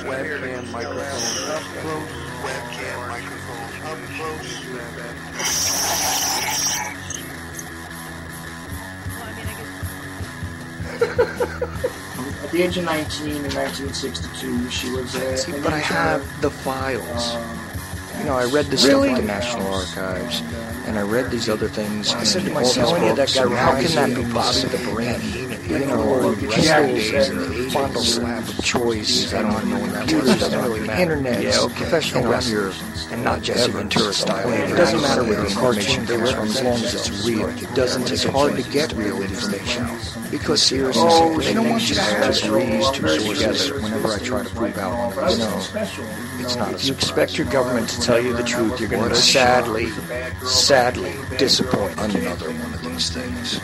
Webcam microphone up close. Webcam microphone up close. At the age of 19 in 1962, she was but I have the files. I read this stuff at the National Archives, and I read these other things. I said to myself, how can that be possible? The brain, fondle slab of choice. I don't know when that was. It doesn't really matter. Internet, professional wrestler, and not Jesse Ventura style. It doesn't matter where the cartoon comes from, as long as it's real. It doesn't. It's hard to get real information because seriously, they don't just breeze two together. Whenever I try to prove out one of these things, it's not. If you expect your government to tell you the truth, you're going to sadly disappoint another one of these things.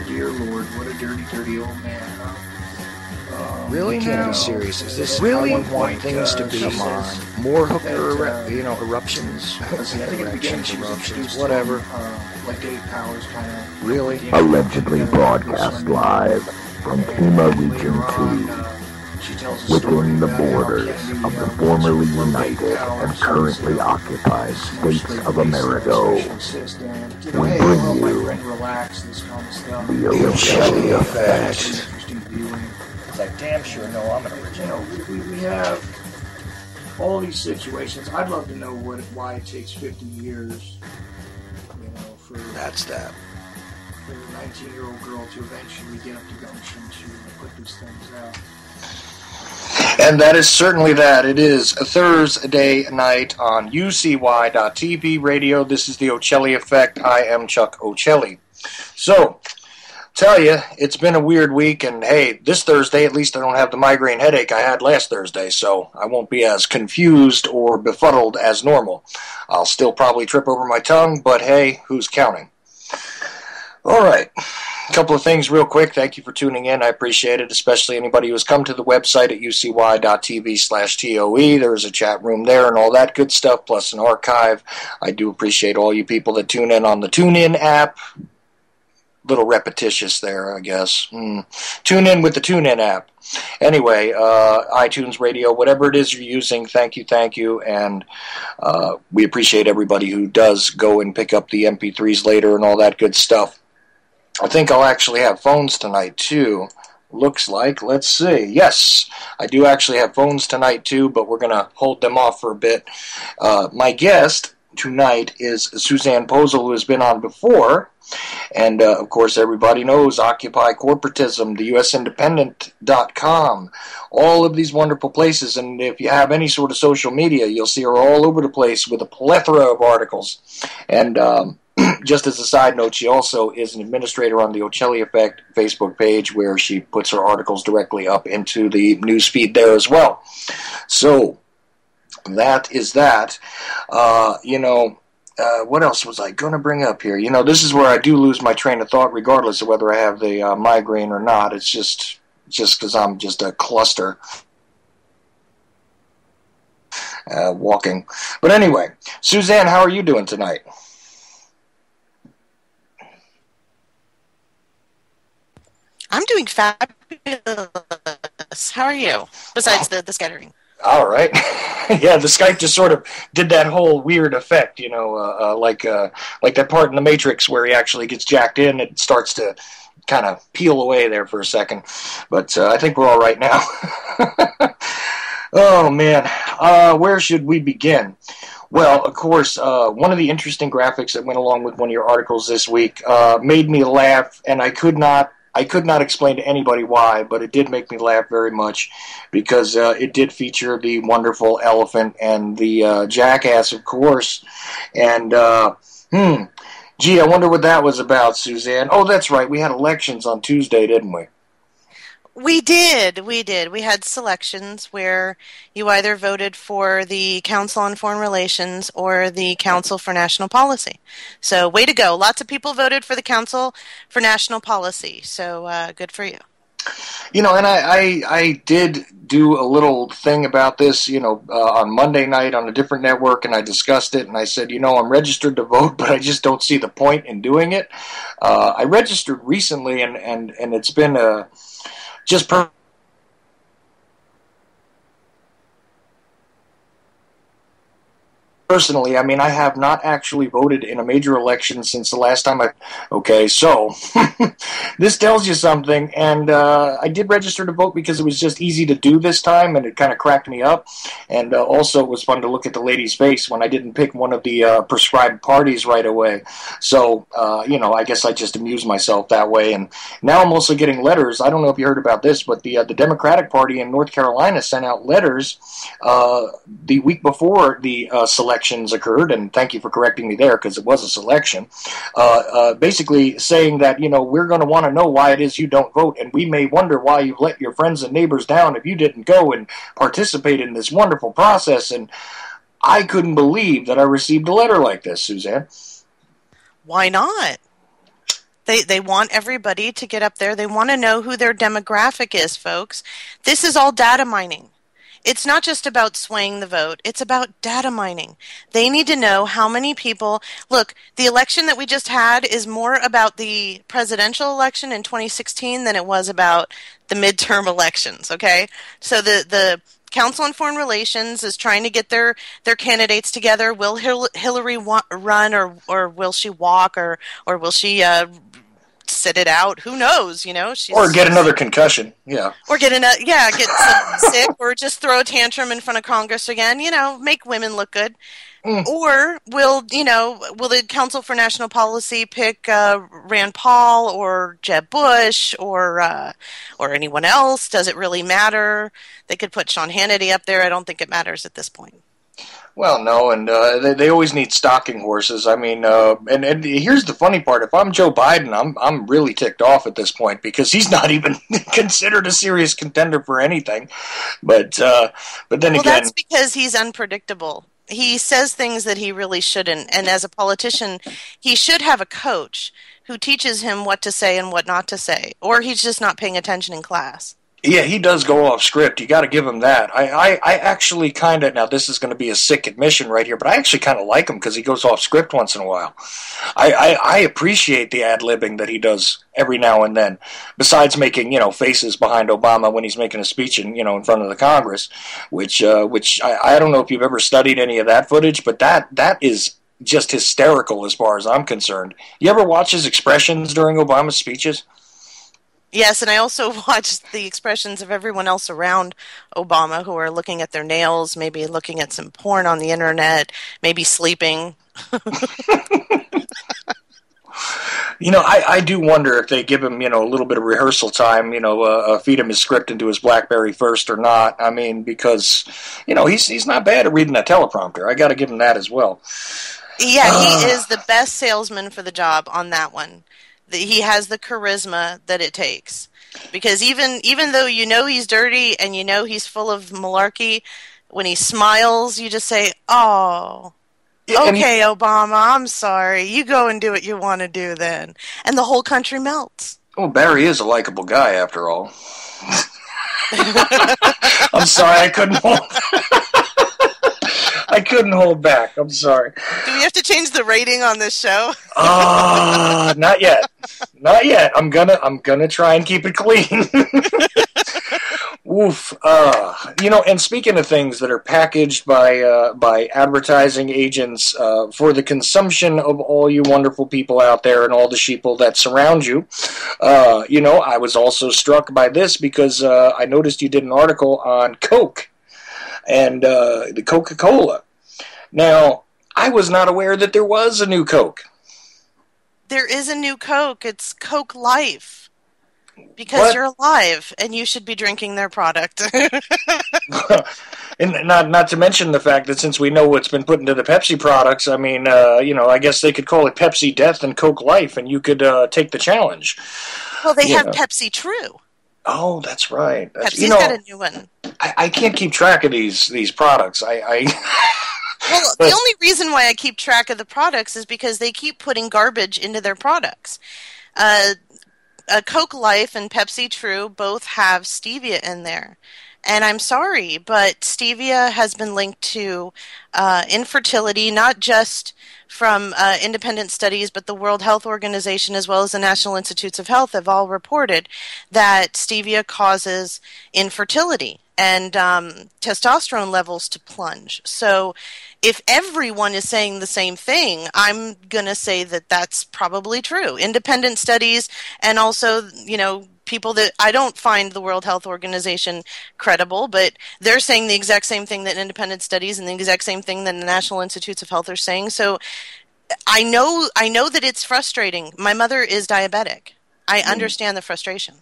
Dear Lord, what a dirty, dirty old man, huh? Really? Can't be serious. Is this really how you want things to be? Come on. More hooker, eruptions, eruptions, whatever. Like Dave Powers kind of. Really? Allegedly broadcast live from Kima Region 2, within the borders of the formerly united and currently occupied states of America. We bring you the Ochelli Effect. It's like, damn sure, no, I'm an original. We have all these situations. I'd love to know why it takes 50 years, for that's that. For a 19-year-old girl to eventually get up to gumption to put these things out. And that is certainly that. It is a Thursday night on UCY.TV radio. This is the Ochelli Effect. I am Chuck Ochelli. So, tell you, it's been a weird week, and hey, this Thursday, at least I don't have the migraine headache I had last Thursday, so I won't be as confused or befuddled as normal. I'll still probably trip over my tongue, but hey, who's counting? All right. A couple of things real quick. Thank you for tuning in. I appreciate it, especially anybody who's come to the website at ucy.tv/TOE. There's a chat room there and all that good stuff, plus an archive. I do appreciate all you people that tune in on the TuneIn app. Little repetitious there, I guess. Tune in with the TuneIn app. Anyway, iTunes Radio, whatever it is you're using, thank you, and we appreciate everybody who does go and pick up the MP3s later and all that good stuff. I think I'll actually have phones tonight, too. Looks like. Let's see. Yes, I do actually have phones tonight, too, but we're going to hold them off for a bit. My guest tonight is Suzanne Posel, who has been on before. And, of course, everybody knows Occupy Corporatism, the USIndependent.com, all of these wonderful places. And if you have any sort of social media, you'll see her all over the place with a plethora of articles. And just as a side note, she also is an administrator on the Ochelli Effect Facebook page, where she puts her articles directly up into the newsfeed there as well. So, that is that. What else was I going to bring up here? This is where I do lose my train of thought regardless of whether I have the migraine or not. It's just because I'm just a cluster walking. But anyway, Suzanne, how are you doing tonight? I'm doing fabulous. How are you? Besides the scattering. All right. Yeah, the Skype just sort of did that whole weird effect, like that part in the Matrix where he actually gets jacked in. It starts to kind of peel away there for a second. But I think we're all right now. Oh, man. Where should we begin? Well, of course, one of the interesting graphics that went along with one of your articles this week made me laugh, and I could not explain to anybody why, but it did make me laugh very much because it did feature the wonderful elephant and the jackass, of course. And, gee, I wonder what that was about, Suzanne. Oh, that's right. We had elections on Tuesday, didn't we? We did. We had selections where you either voted for the Council on Foreign Relations or the Council for National Policy. So, way to go. Lots of people voted for the Council for National Policy. So, good for you. And I did do a little thing about this, on Monday night on a different network, and I discussed it, and I said, I'm registered to vote, but I just don't see the point in doing it. I registered recently, and it's been just personally, I mean, I have not actually voted in a major election since the last time Okay, so this tells you something, and I did register to vote because it was just easy to do this time, and it kind of cracked me up, and also it was fun to look at the lady's face when I didn't pick one of the prescribed parties right away. So, I guess I just amused myself that way, and now I'm also getting letters. I don't know if you heard about this, but the Democratic Party in North Carolina sent out letters the week before the selections occurred, and thank you for correcting me there because it was a selection, basically saying that, we're going to want to know why it is you don't vote, and we may wonder why you've let your friends and neighbors down if you didn't go and participate in this wonderful process. And I couldn't believe that I received a letter like this, Suzanne. Why not? They want everybody to get up there. They want to know who their demographic is, folks. This is all data mining. It's not just about swaying the vote. It's about data mining. They need to know how many people... Look, the election that we just had is more about the presidential election in 2016 than it was about the midterm elections, okay? So the Council on Foreign Relations is trying to get their candidates together. Will Hillary run, or will she walk, or will she... sit it out? Who knows? Or get another concussion. Yeah. Or get sick, or just throw a tantrum in front of Congress again. Make women look good. Or will the Council for National Policy pick Rand Paul or Jeb Bush or anyone else? Does it really matter? They could put Sean Hannity up there. I don't think it matters at this point. Well, no, and they always need stalking horses. I mean, and here's the funny part: if I'm Joe Biden, I'm really ticked off at this point because he's not even considered a serious contender for anything. But then again, that's because he's unpredictable. He says things that he really shouldn't, and as a politician, he should have a coach who teaches him what to say and what not to say, or he's just not paying attention in class. Yeah, he does go off script. You got to give him that. I actually kind of, now this is going to be a sick admission right here, but I actually kind of like him because he goes off script once in a while. I appreciate the ad-libbing that he does every now and then, besides making, faces behind Obama when he's making a speech in front of the Congress, which I don't know if you've ever studied any of that footage, but that is just hysterical as far as I'm concerned. You ever watch his expressions during Obama's speeches? Yes, and I also watched the expressions of everyone else around Obama who are looking at their nails, maybe looking at some porn on the internet, maybe sleeping. I do wonder if they give him, a little bit of rehearsal time, feed him his script into his BlackBerry first or not. I mean, because, he's not bad at reading a teleprompter. I got to give him that as well. Yeah, he is the best salesman for the job on that one. He has the charisma that it takes. Because even though he's dirty and he's full of malarkey, when he smiles, you just say, oh, okay, Obama, I'm sorry. You go and do what you want to do then. And the whole country melts. Well, Barry is a likable guy, after all. I'm sorry, I couldn't hold back. I'm sorry. Do we have to change the rating on this show? Not yet. Not yet. I'm gonna try and keep it clean. Oof. And speaking of things that are packaged by advertising agents for the consumption of all you wonderful people out there and all the sheeple that surround you, I was also struck by this because I noticed you did an article on Coke and the Coca-Cola. Now, I was not aware that there was a new Coke. There is a new Coke. It's Coke Life. Because you're alive, and you should be drinking their product. And not to mention the fact that since we know what's been put into the Pepsi products, I mean, I guess they could call it Pepsi Death and Coke Life, and you could take the challenge. Well, they have Pepsi True. Oh, that's right. Pepsi's got a new one. I can't keep track of these products. Well, the only reason why I keep track of the products is because they keep putting garbage into their products. Coke Life and Pepsi True both have stevia in there. And I'm sorry, but stevia has been linked to infertility, not just from independent studies, but the World Health Organization as well as the National Institutes of Health have all reported that stevia causes infertility and testosterone levels to plunge. So if everyone is saying the same thing, I'm going to say that that's probably true. Independent studies and also, people that I don't find the World Health Organization credible, but they're saying the exact same thing that independent studies and the exact same thing that the National Institutes of Health are saying. So I know that it's frustrating. My mother is diabetic. I understand the frustration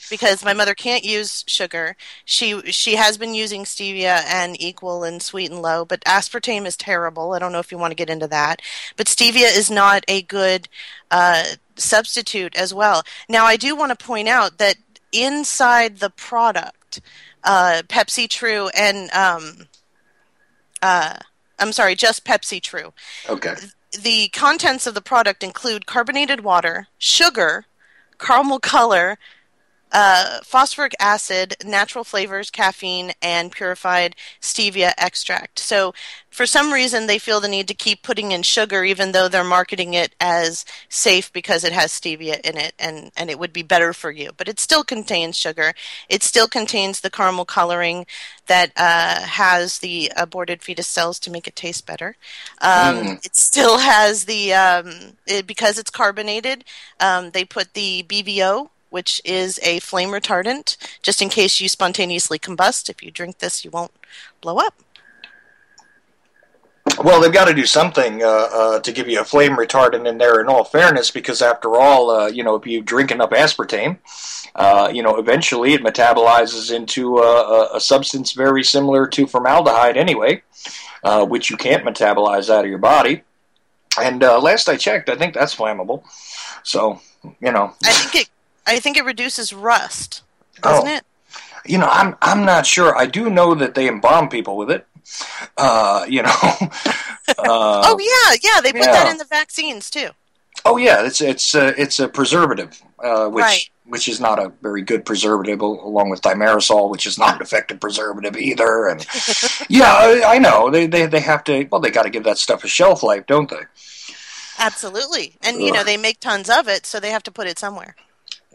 because my mother can't use sugar. She has been using stevia and Equal and Sweet and Low, but aspartame is terrible. I don't know if you want to get into that. But stevia is not a good substitute as well. Now, I do want to point out that inside the product, Pepsi True and I'm sorry, just Pepsi True. Okay. The contents of the product include carbonated water, sugar, caramel color, phosphoric acid, natural flavors, caffeine, and purified stevia extract. So for some reason, they feel the need to keep putting in sugar, even though they're marketing it as safe because it has stevia in it and it would be better for you. But it still contains sugar. It still contains the caramel coloring that has the aborted fetus cells to make it taste better. It still has the, because it's carbonated, they put the BVO, which is a flame retardant, just in case you spontaneously combust. If you drink this, you won't blow up. Well, they've got to do something to give you a flame retardant in there, in all fairness, because after all, if you drink enough aspartame, eventually it metabolizes into a substance very similar to formaldehyde anyway, which you can't metabolize out of your body. And last I checked, I think that's flammable. So, I think it reduces rust, doesn't it? I'm not sure. I do know that they embalm people with it. Oh yeah, they put that in the vaccines too. Oh yeah, it's a preservative, which is not a very good preservative, along with thimerosal, which is not an effective preservative either. And yeah, I know they have to. Well, they got to give that stuff a shelf life, don't they? Absolutely, and they make tons of it, so they have to put it somewhere.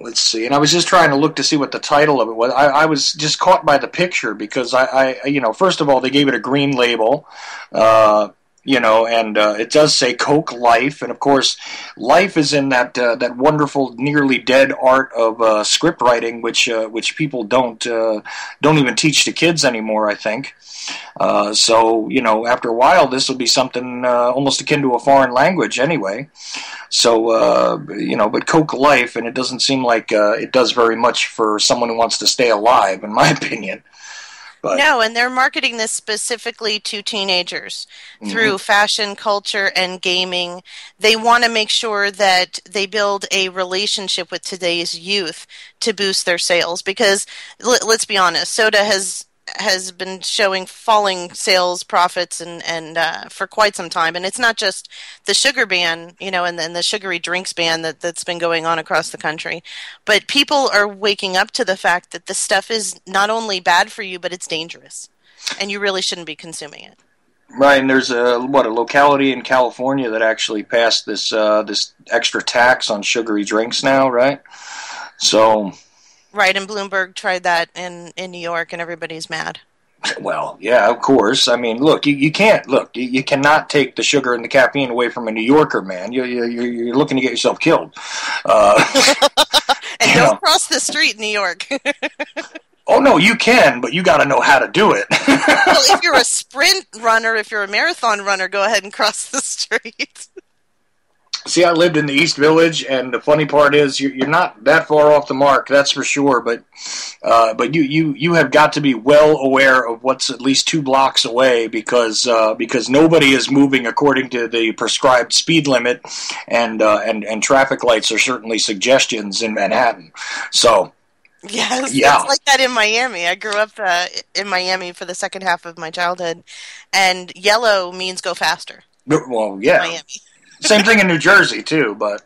Let's see. And I was just trying to look to see what the title of it was. I was just caught by the picture because I first of all, they gave it a green label, and it does say Coke Life. And of course, life is in that wonderful, nearly dead art of script writing, which people don't even teach to kids anymore, I think. So, after a while, this will be something almost akin to a foreign language anyway. So, but Coke Life, and it doesn't seem like it does very much for someone who wants to stay alive, in my opinion. But, no, and they're marketing this specifically to teenagers through fashion, culture, and gaming. They want to make sure that they build a relationship with today's youth to boost their sales. Because, let's be honest, soda has been showing falling sales profits and for quite some time, and it's not just the sugar ban, and then the sugary drinks ban that's been going on across the country, but people are waking up to the fact that this stuff is not only bad for you, but it's dangerous, and you really shouldn't be consuming it. Right, and there's a locality in California that actually passed this extra tax on sugary drinks now, right? So. Right, and Bloomberg tried that in New York, and everybody's mad. Well, yeah, of course. I mean, look, you can't you cannot take the sugar and the caffeine away from a New Yorker, man. You're looking to get yourself killed. And don't cross the street in New York. Oh no, you can, but you got to know how to do it. Well, if you're a sprint runner, if you're a marathon runner, go ahead and cross the street. See, I lived in the East Village, and the funny part is you're not that far off the mark, that's for sure. But you have got to be well aware of what's at least 2 blocks away because nobody is moving according to the prescribed speed limit, and traffic lights are certainly suggestions in Manhattan. So. Yes, yeah. It's like that in Miami. I grew up in Miami for the second half of my childhood, and yellow means go faster. Well, yeah. Miami. Same thing in New Jersey, too, but,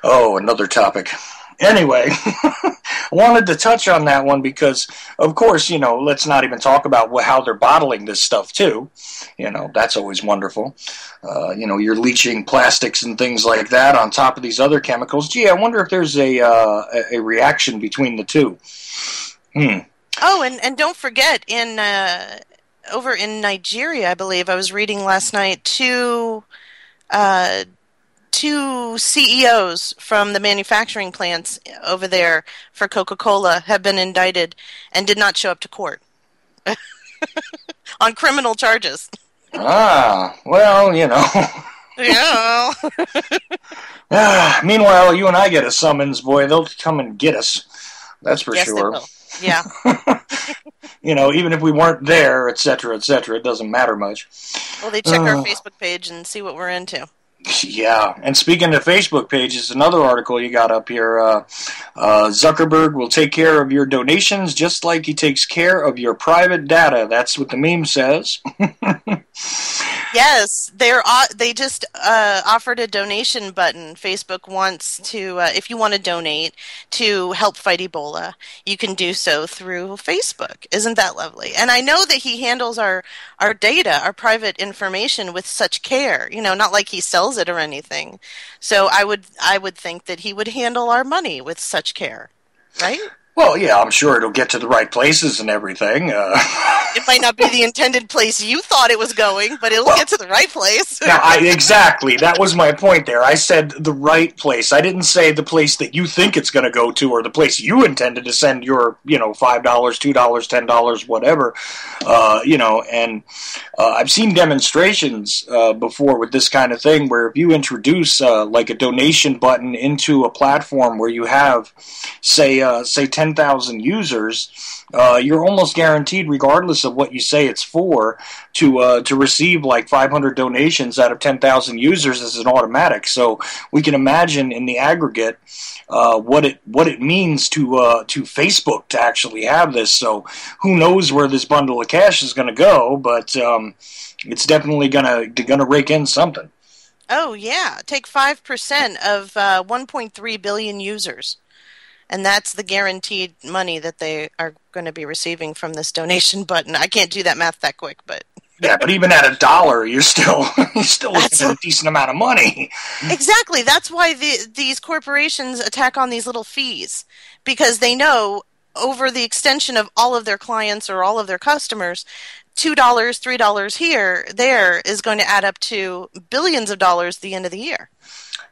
another topic. Anyway, I wanted to touch on that one because, of course, let's not even talk about how they're bottling this stuff, too. That's always wonderful. You're leaching plastics and things like that on top of these other chemicals. Gee, I wonder if there's a reaction between the two. Oh, and don't forget, over in Nigeria, I believe, I was reading last night, two CEOs from the manufacturing plants over there for Coca-Cola have been indicted and did not show up to court on criminal charges. Well, Yeah. Meanwhile, you and I get a summons, boy, they'll come and get us. That's for sure. Yes, they will. Yeah. Even if we weren't there, et cetera, it doesn't matter much. Well, they check our Facebook page and see what we're into. Yeah, and speaking of Facebook pages, another article you got up here, Zuckerberg will take care of your donations just like he takes care of your private data. That's what the meme says. Yes, they just offered a donation button. Facebook wants to, if you want to donate to help fight Ebola, you can do so through Facebook. Isn't that lovely? And I know that he handles our data, our private information with such care, not like he sells it or anything. So I would think that he would handle our money with such care, right? Well, yeah, I'm sure it'll get to the right places and everything. It might not be the intended place you thought it was going, but it'll get to the right place. Exactly. That was my point there. I said the right place. I didn't say the place that you think it's going to go to or the place you intended to send your, $5, $2, $10, whatever. And I've seen demonstrations before with this kind of thing where if you introduce like a donation button into a platform where you have, say 10,000 users, you're almost guaranteed, regardless of what you say it's for, to receive like 500 donations out of 10,000 users as an automatic. So we can imagine in the aggregate what it means to Facebook to actually have this. So who knows where this bundle of cash is going to go, but it's definitely gonna rake in something. Oh yeah, take 5% of 1.3 billion users. And that's the guaranteed money that they are going to be receiving from this donation button. I can't do that math that quick, but... Yeah, but even at $1, you're still looking at a decent amount of money. Exactly. That's why these corporations attack on these little fees. Because they know over the extension of all of their clients or all of their customers, $2, $3 here, there is going to add up to billions of dollars at the end of the year.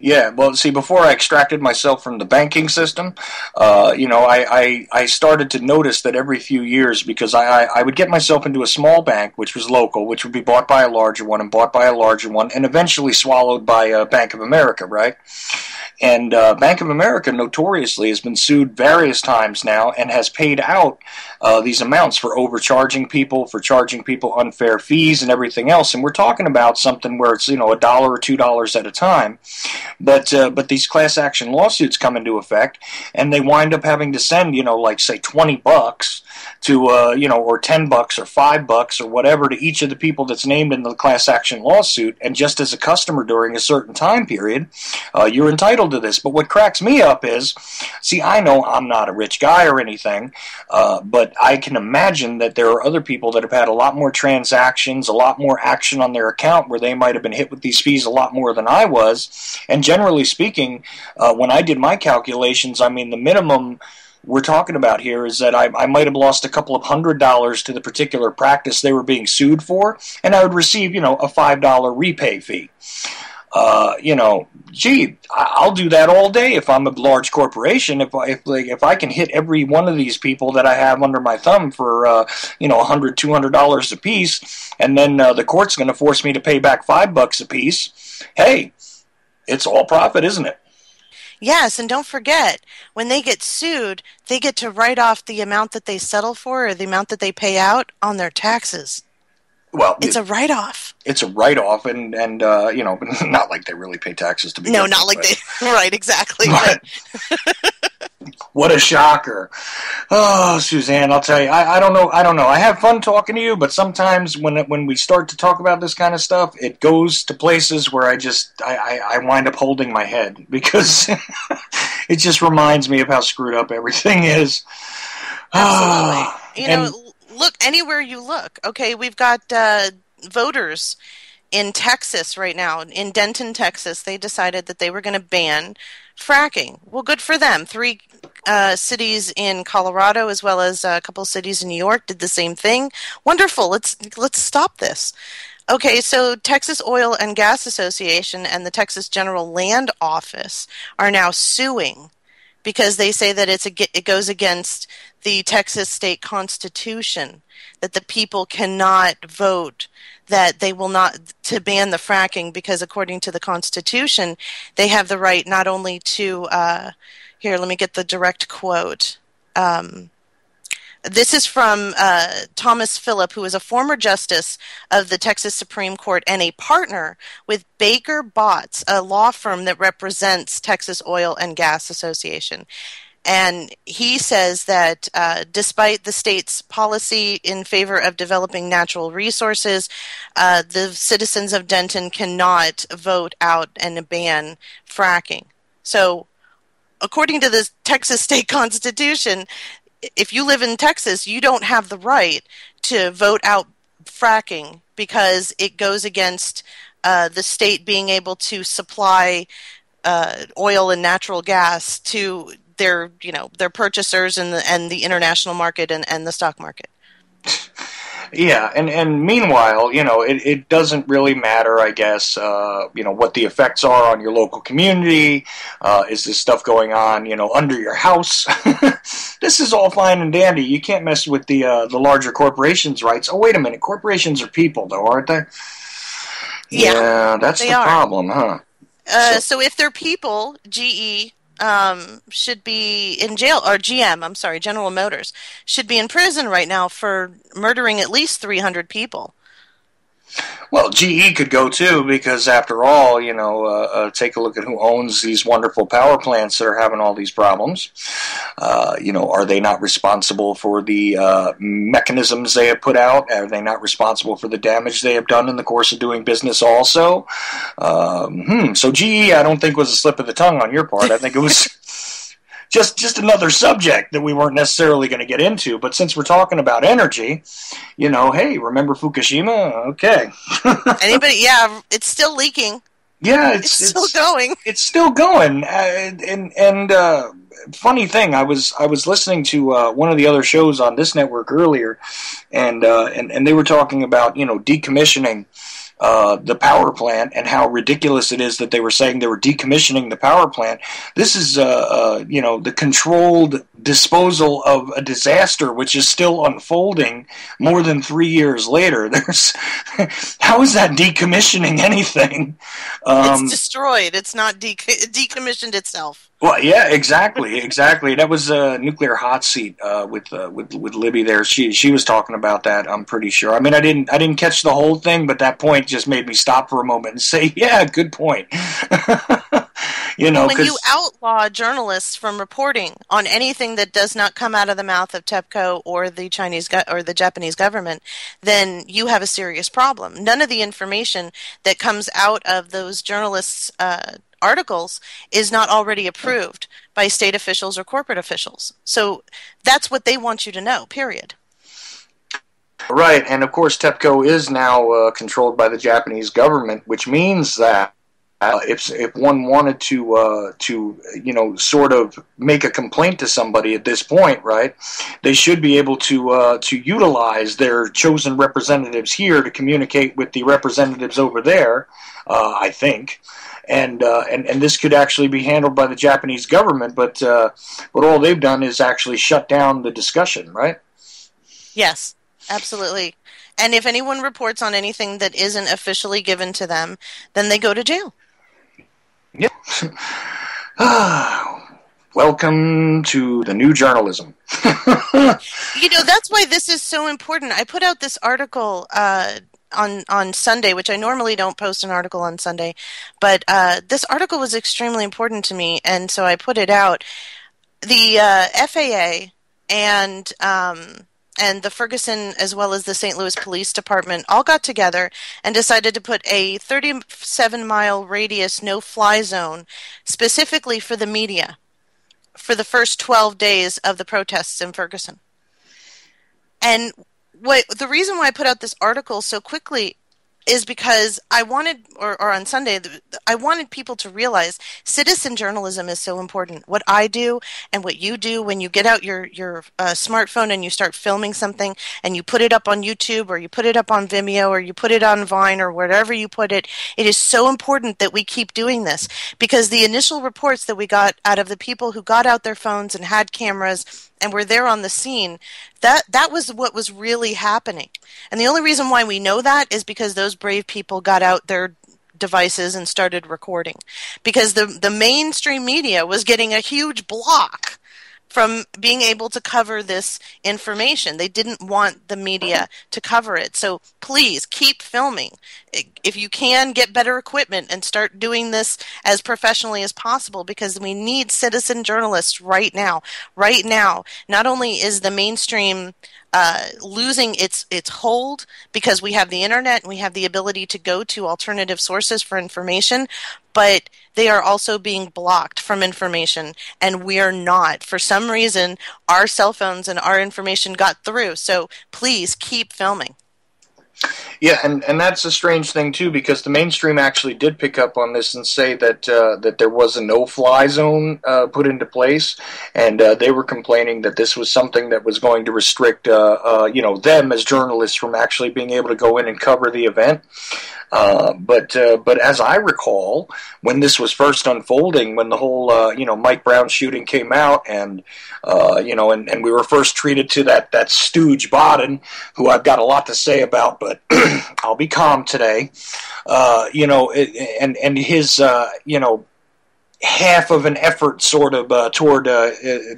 Yeah, well, see, before I extracted myself from the banking system, I started to notice that every few years, because I would get myself into a small bank, which was local, which would be bought by a larger one and bought by a larger one, and eventually swallowed by Bank of America, right? And Bank of America notoriously has been sued various times now and has paid out these amounts for overcharging people, for charging people unfair fees and everything else. And we're talking about something where it's, $1 or $2 at a time. But these class action lawsuits come into effect, and they wind up having to send, like say $20 to, or $10 or $5 or whatever to each of the people that's named in the class action lawsuit. And just as a customer during a certain time period, you're entitled to this. But what cracks me up is, see, I know I'm not a rich guy or anything, but I can imagine that there are other people that have had a lot more transactions, a lot more action on their account where they might have been hit with these fees a lot more than I was. And generally speaking, when I did my calculations, I mean, the minimum we're talking about here is that I might have lost a couple of $100 to the particular practice they were being sued for, and I would receive, a $5 repay fee. I'll do that all day if I'm a large corporation. If I can hit every one of these people that I have under my thumb for $100, $200 a piece, and then the court's going to force me to pay back $5 a piece. Hey, it's all profit, isn't it? Yes, and don't forget, when they get sued, they get to write off the amount that they settle for or the amount that they pay out on their taxes. Well, it's a write-off. It's a write-off, and not like they really pay taxes to begin with. No, not like they... Right, exactly. But, what a shocker. Oh, Suzanne, I'll tell you, I don't know. I have fun talking to you, but sometimes when we start to talk about this kind of stuff, it goes to places where I wind up holding my head because it just reminds me of how screwed up everything is. Absolutely. Look, anywhere you look, okay, we've got voters in Texas right now, in Denton, Texas. They decided that they were going to ban fracking. Well, good for them. 3 cities in Colorado, as well as a couple of cities in New York, did the same thing. Wonderful. Let's stop this. Okay, so Texas Oil and Gas Association and the Texas General Land Office are now suing because they say that it goes against the Texas state constitution, that the people cannot vote, that they will not to ban the fracking because according to the Constitution, they have the right not only to here, let me get the direct quote. This is from Thomas Phillip, who is a former justice of the Texas Supreme Court and a partner with Baker Botts, a law firm that represents Texas Oil and Gas Association. And he says that despite the state's policy in favor of developing natural resources, the citizens of Denton cannot vote out and ban fracking. So, according to the Texas state constitution, if you live in Texas, you don't have the right to vote out fracking because it goes against the state being able to supply oil and natural gas to their purchasers and the international market and the stock market. Yeah, and meanwhile, it doesn't really matter, I guess, what the effects are on your local community. Is this stuff going on, under your house? This is all fine and dandy. You can't mess with the larger corporations' rights. Oh, wait a minute. Corporations are people, though, aren't they? Yeah, that's the problem, huh? So if they're people, GE should be in jail, or GM, I'm sorry, General Motors, should be in prison right now for murdering at least 300 people. Well, GE could go too, because after all, take a look at who owns these wonderful power plants that are having all these problems. Are they not responsible for the mechanisms they have put out? Are they not responsible for the damage they have done in the course of doing business also? So GE, I don't think was a slip of the tongue on your part. I think it was just another subject that we weren't necessarily going to get into. But since we're talking about energy, hey, remember Fukushima? Okay. Anybody? Yeah, it's still leaking. Yeah, it's still going. It's still going. And funny thing, I was listening to one of the other shows on this network earlier, and they were talking about decommissioning the power plant and how ridiculous it is that they were saying they were decommissioning the power plant. This is the controlled disposal of a disaster which is still unfolding more than 3 years later. How is that decommissioning anything? It's destroyed. It's not decommissioned itself. Well, yeah, exactly. That was a nuclear hot seat with Libby there. She was talking about that. I'm pretty sure. I mean, I didn't catch the whole thing, but that point just made me stop for a moment and say, yeah, good point. When you outlaw journalists from reporting on anything that does not come out of the mouth of TEPCO or the Chinese or the Japanese government, then you have a serious problem. None of the information that comes out of those journalists' articles is not already approved by state officials or corporate officials. So that's what they want you to know, period. Right, and of course TEPCO is now controlled by the Japanese government, which means that if one wanted to sort of make a complaint to somebody at this point, right, they should be able to utilize their chosen representatives here to communicate with the representatives over there, I think. And this could actually be handled by the Japanese government, but all they've done is actually shut down the discussion, right? Yes, absolutely. And if anyone reports on anything that isn't officially given to them, then they go to jail. Yep. Welcome to the new journalism. That's why this is so important. I put out this article on Sunday, which I normally don't post an article on Sunday, but this article was extremely important to me, and so I put it out. The FAA and the Ferguson, as well as the St. Louis Police Department, all got together and decided to put a 37-mile radius no-fly zone specifically for the media. for the first 12 days of the protests in Ferguson. And the reason why I put out this article so quickly is because I wanted, or on Sunday, I wanted people to realize citizen journalism is so important. What I do and what you do when you get out your smartphone and you start filming something and you put it up on YouTube or you put it up on Vimeo or you put it on Vine or wherever you put it, it is so important that we keep doing this, because the initial reports that we got out of the people who got out their phones and had cameras and were there on the scene, that was what was really happening. And the only reason why we know that is because those brave people got out their devices and started recording. Because the mainstream media was getting a huge block from being able to cover this information. They didn't want the media to cover it. So please keep filming. If you can, get better equipment and start doing this as professionally as possible, because we need citizen journalists right now. Right now, not only is the mainstream losing its hold because we have the internet and we have the ability to go to alternative sources for information, but they are also being blocked from information, and we are not. For some reason, our cell phones and our information got through, so please keep filming. Yeah, and that's a strange thing, too, because the mainstream actually did pick up on this and say that that there was a no-fly zone put into place, and they were complaining that this was something that was going to restrict them as journalists from actually being able to go in and cover the event. But as I recall, when this was first unfolding, when the whole Mike Brown shooting came out, and and we were first treated to that stooge Bodden, who I've got a lot to say about, but I'll be calm today. And his half of an effort sort of toward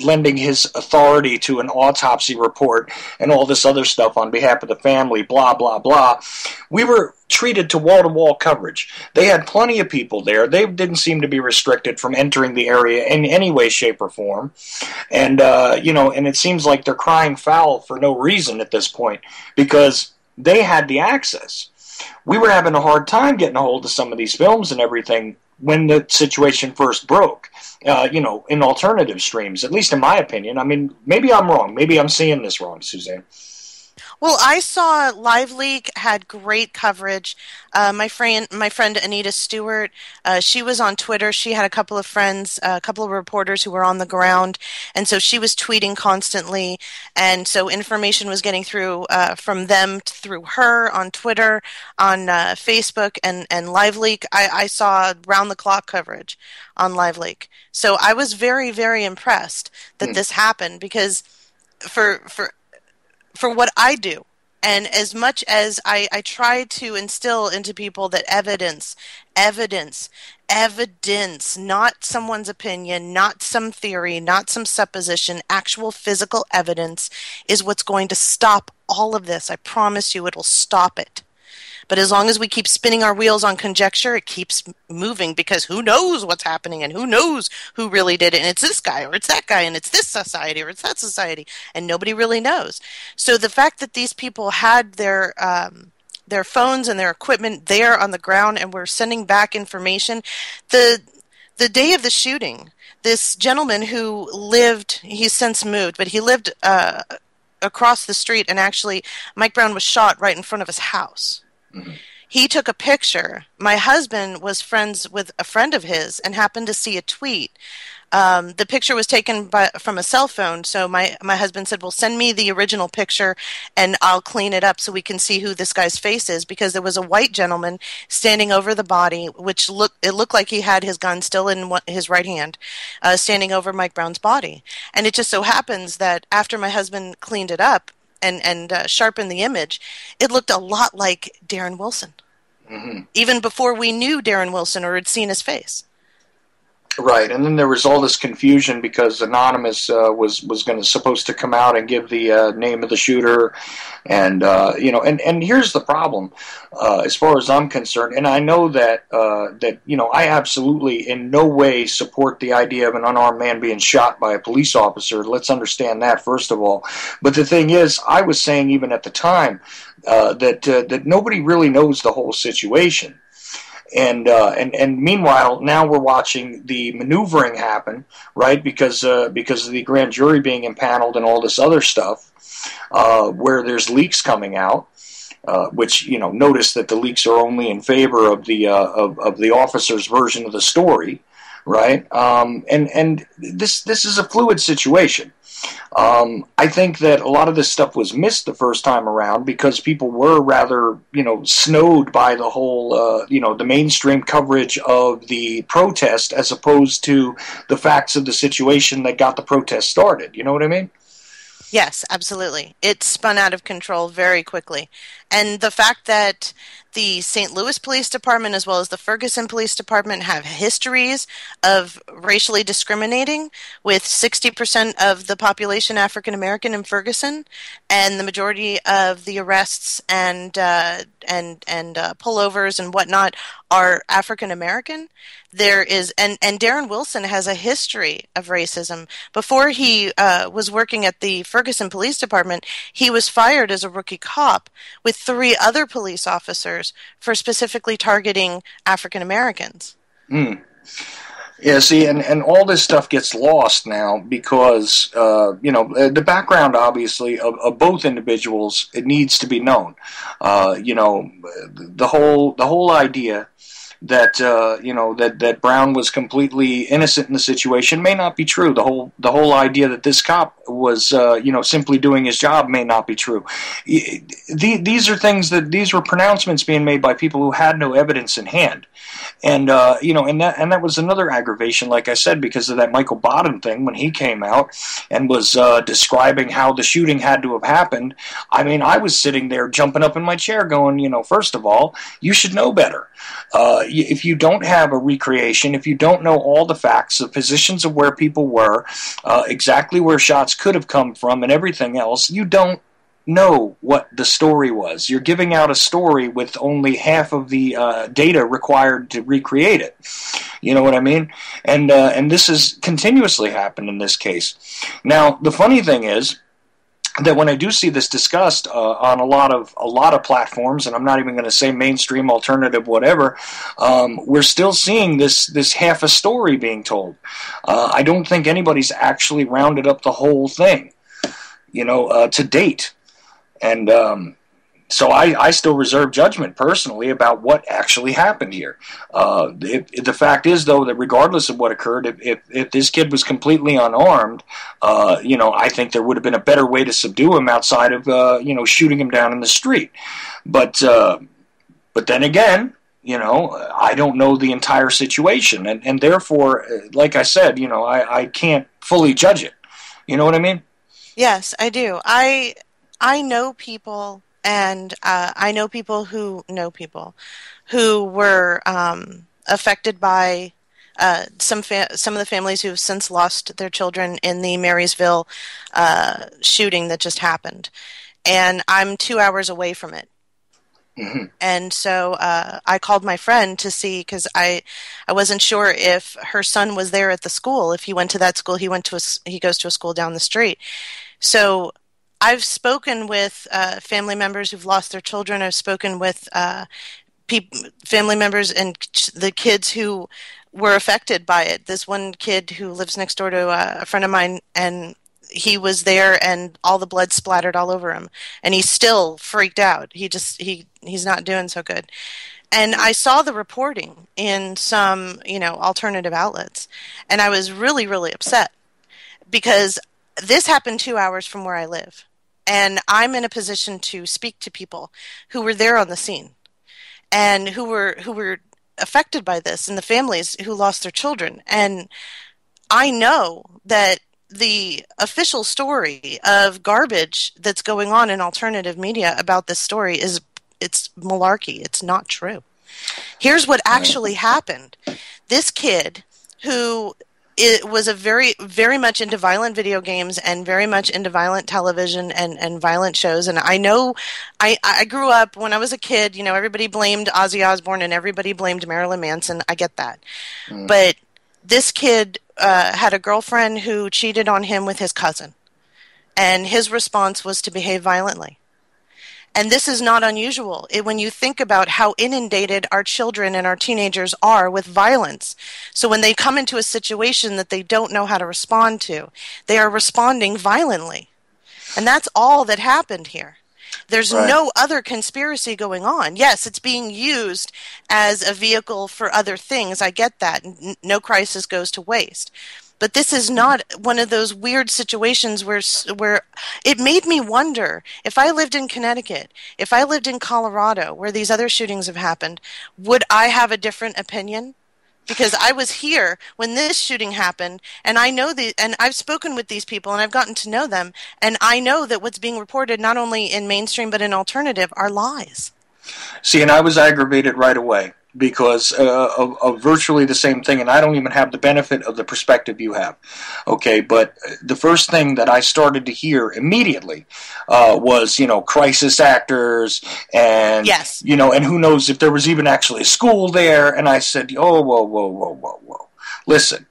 lending his authority to an autopsy report and all this other stuff on behalf of the family, blah, blah, blah. We were treated to wall-to-wall coverage. They had plenty of people there. They didn't seem to be restricted from entering the area in any way, shape, or form. And, and it seems like they're crying foul for no reason at this point, because they had the access. We were having a hard time getting a hold of some of these films and everything when the situation first broke, in alternative streams, at least in my opinion. I mean, maybe I'm wrong. Maybe I'm seeing this wrong, Suzanne. Well, I saw LiveLeak had great coverage. My friend Anita Stewart, she was on Twitter. She had a couple of friends, a couple of reporters who were on the ground, and so she was tweeting constantly. And so information was getting through from them through her on Twitter, on Facebook, and LiveLeak. I saw round-the-clock coverage on LiveLeak. So I was very, very impressed that this happened, because for what I do, and as much as I try to instill into people that evidence, not someone's opinion, not some theory, not some supposition, actual physical evidence is what's going to stop all of this. I promise you, it'll stop it. But as long as we keep spinning our wheels on conjecture, it keeps moving, because who knows what's happening and who knows who really did it. And it's this guy or it's that guy and it's this society or it's that society, and nobody really knows. So the fact that these people had their phones and their equipment there on the ground and were sending back information, the day of the shooting, this gentleman who lived, he's since moved, but he lived across the street, and actually Mike Brown was shot right in front of his house. Mm-hmm. He took a picture. My husband was friends with a friend of his and happened to see a tweet. The picture was taken from a cell phone, so my husband said, well, send me the original picture and I'll clean it up so we can see who this guy's face is, because there was a white gentleman standing over the body, which looked like he had his gun still in his right hand, standing over Mike Brown's body. And it just so happens that after my husband cleaned it up and sharpened the image, it looked a lot like Darren Wilson, even before we knew Darren Wilson or had seen his face. Right, and then there was all this confusion because Anonymous was supposed to come out and give the name of the shooter, and and here's the problem, as far as I'm concerned, and I know that I absolutely in no way support the idea of an unarmed man being shot by a police officer. Let's understand that first of all. But the thing is, I was saying even at the time that nobody really knows the whole situation. And meanwhile, now we're watching the maneuvering happen, right? Because of the grand jury being impaneled and all this other stuff, where there's leaks coming out. Which, notice that the leaks are only in favor of the officer's version of the story, right? And this is a fluid situation. I think that a lot of this stuff was missed the first time around because people were rather, snowed by the whole, the mainstream coverage of the protest as opposed to the facts of the situation that got the protest started. You know what I mean? Yes, absolutely. It spun out of control very quickly. And the fact that the St. Louis Police Department as well as the Ferguson Police Department have histories of racially discriminating, with 60% of the population African American in Ferguson, and the majority of the arrests and pullovers and whatnot are African American. There is, and Darren Wilson has a history of racism. Before he was working at the Ferguson Police Department, he was fired as a rookie cop with 3 other police officers for specifically targeting African Americans. Yeah, see, and all this stuff gets lost now because, the background, obviously, of both individuals, it needs to be known. The whole idea that that Brown was completely innocent in the situation may not be true. The whole idea that this cop was simply doing his job may not be true. These were pronouncements being made by people who had no evidence in hand. And that was another aggravation, like I said, because of that Michael Bodden thing when he came out and was describing how the shooting had to have happened. I mean, I was sitting there jumping up in my chair going, first of all, you should know better. If you don't have a recreation, if you don't know all the facts, the positions of where people were, exactly where shots could have come from and everything else, you don't know what the story was. You're giving out a story with only half of the data required to recreate it. You know what I mean? And this has continuously happened in this case. Now, the funny thing is that when I do see this discussed on a lot of platforms, and I'm not even going to say mainstream, alternative, whatever, we're still seeing this half a story being told. I don't think anybody's actually rounded up the whole thing, to date. And so I still reserve judgment personally about what actually happened here. The fact is, though, that regardless of what occurred, if this kid was completely unarmed, I think there would have been a better way to subdue him outside of shooting him down in the street. But then again, I don't know the entire situation, and therefore, like I said, I can't fully judge it. You know what I mean? Yes, I do. I know people. And I know people who know people who were affected by some of the families who have since lost their children in the Marysville shooting that just happened. And I'm 2 hours away from it. Mm-hmm. And so I called my friend to see, because I wasn't sure if her son was there at the school. If he went to that school, he goes to a school down the street. So I've spoken with family members who've lost their children. I've spoken with family members and the kids who were affected by it. This one kid who lives next door to a friend of mine, and he was there, and all the blood splattered all over him, and he's still freaked out. He's not doing so good. And I saw the reporting in some alternative outlets, and I was really, really upset because this happened 2 hours from where I live. And I'm in a position to speak to people who were there on the scene and who were affected by this, and the families who lost their children. And I know that the official story of garbage that's going on in alternative media about this story it's malarkey. It's not true. Here's what actually happened. This kid who was very, very much into violent video games and very much into violent television and violent shows. And I know I grew up when I was a kid, everybody blamed Ozzy Osbourne and everybody blamed Marilyn Manson. I get that. But this kid had a girlfriend who cheated on him with his cousin. And his response was to behave violently. And this is not unusual when you think about how inundated our children and our teenagers are with violence. So when they come into a situation that they don't know how to respond to, they are responding violently. And that's all that happened here. There's no other conspiracy going on. Yes, it's being used as a vehicle for other things. I get that. No crisis goes to waste. But this is not one of those weird situations where it made me wonder, if I lived in Connecticut, if I lived in Colorado, where these other shootings have happened, would I have a different opinion? Because I was here when this shooting happened, and I know and I've spoken with these people, and I've gotten to know them, and I know that what's being reported, not only in mainstream but in alternative, are lies. See, and I was aggravated right away because of virtually the same thing, and I don't even have the benefit of the perspective you have. Okay, but the first thing that I started to hear immediately was, crisis actors, and, yes. And who knows if there was even actually a school there, and I said, oh, whoa. Listen.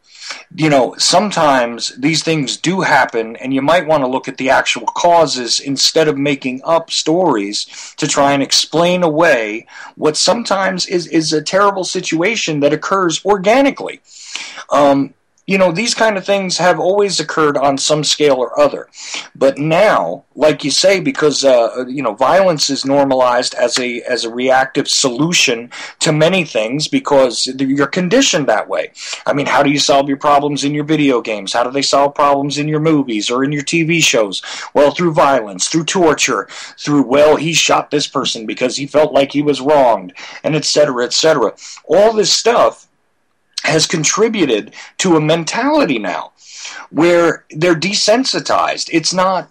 Sometimes these things do happen, and you might want to look at the actual causes instead of making up stories to try and explain away what sometimes is a terrible situation that occurs organically. These kind of things have always occurred on some scale or other. But now, like you say, because, violence is normalized as a reactive solution to many things because you're conditioned that way. I mean, how do you solve your problems in your video games? How do they solve problems in your movies or in your TV shows? Well, through violence, through torture, he shot this person because he felt like he was wronged, and et cetera, et cetera. All this stuff has contributed to a mentality now where they're desensitized. It's not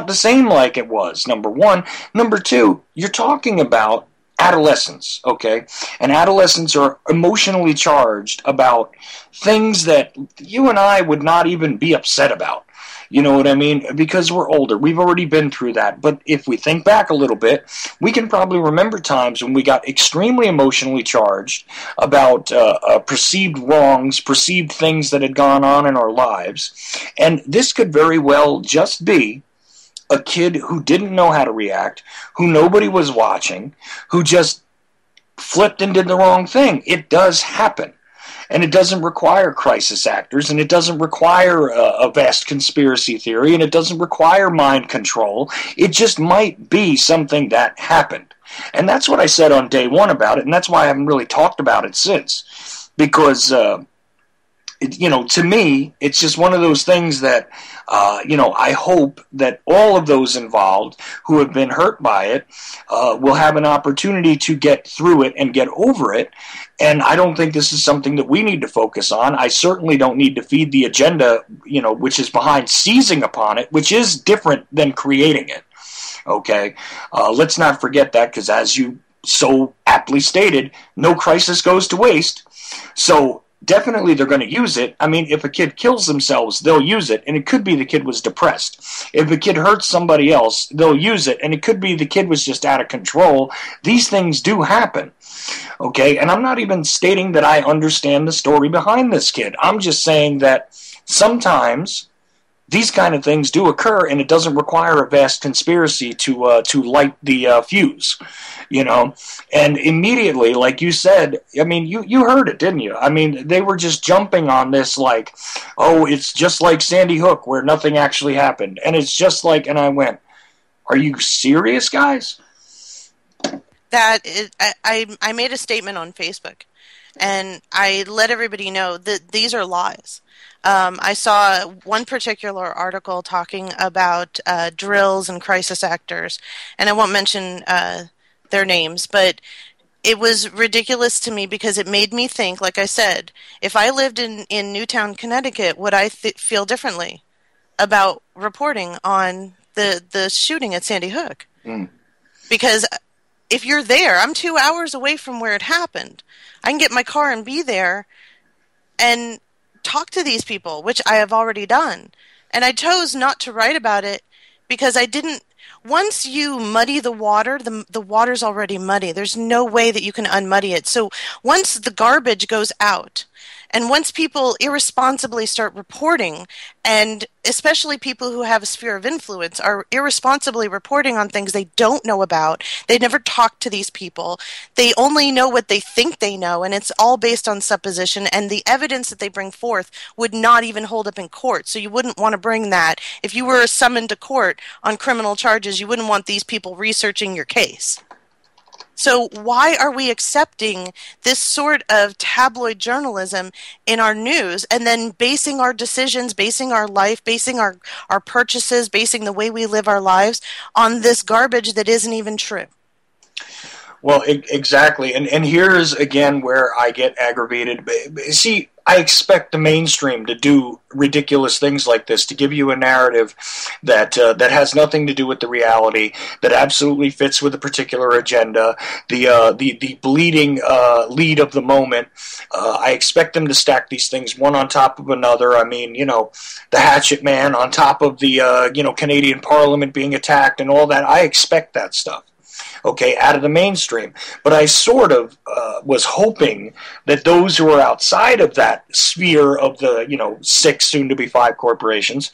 the same like it was, number one. Number two, you're talking about adolescents, okay? And adolescents are emotionally charged about things that you and I would not even be upset about. You know what I mean? Because we're older. We've already been through that. But if we think back a little bit, we can probably remember times when we got extremely emotionally charged about perceived wrongs, perceived things that had gone on in our lives. And this could very well just be a kid who didn't know how to react, who nobody was watching, who just flipped and did the wrong thing. It does happen. And it doesn't require crisis actors, and it doesn't require a vast conspiracy theory, and it doesn't require mind control. It just might be something that happened. And that's what I said on day one about it, and that's why I haven't really talked about it since. Because, to me, it's just one of those things that, I hope that all of those involved who have been hurt by it will have an opportunity to get through it and get over it. And I don't think this is something that we need to focus on. I certainly don't need to feed the agenda, which is behind seizing upon it, which is different than creating it. Okay? Let's not forget that, because as you so aptly stated, no crisis goes to waste. So definitely they're going to use it. I mean, if a kid kills themselves, they'll use it, and it could be the kid was depressed. If a kid hurts somebody else, they'll use it, and it could be the kid was just out of control. These things do happen. Okay, and I'm not even stating that I understand the story behind this kid. I'm just saying that sometimes these kind of things do occur, and it doesn't require a vast conspiracy to light the fuse, And immediately, like you said, I mean, you heard it, didn't you? I mean, they were just jumping on this like, oh, it's just like Sandy Hook where nothing actually happened. And it's just like, and I went, are you serious, guys? I made a statement on Facebook, and I let everybody know that these are lies. I saw one particular article talking about drills and crisis actors, and I won't mention their names, but it was ridiculous to me because it made me think, like I said, if I lived in Newtown, Connecticut, would I feel differently about reporting on the shooting at Sandy Hook? Mm. Because if you're there, I'm 2 hours away from where it happened. I can get my car and be there and talk to these people, which I have already done. And I chose not to write about it because I didn't. Once you muddy the water, the water's already muddy. There's no way that you can unmuddy it. So once the garbage goes out And once people irresponsibly start reporting, and especially people who have a sphere of influence are irresponsibly reporting on things they don't know about, they never talk to these people, they only know what they think they know, and it's all based on supposition, and the evidence that they bring forth would not even hold up in court. So you wouldn't want to bring that. If you were summoned to court on criminal charges, you wouldn't want these people researching your case. So why are we accepting this sort of tabloid journalism in our news and then basing our decisions, basing our life, basing our purchases, basing the way we live our lives on this garbage that isn't even true? Well, exactly. And here's, again, where I get aggravated. See, I expect the mainstream to do ridiculous things like this, to give you a narrative that that has nothing to do with the reality, that absolutely fits with a particular agenda, the bleeding lead of the moment. I expect them to stack these things one on top of another. I mean, the Hatchet Man on top of the, Canadian Parliament being attacked and all that. I expect that stuff. Okay, out of the mainstream. But I sort of was hoping that those who are outside of that sphere of the, 6, soon-to-be 5 corporations,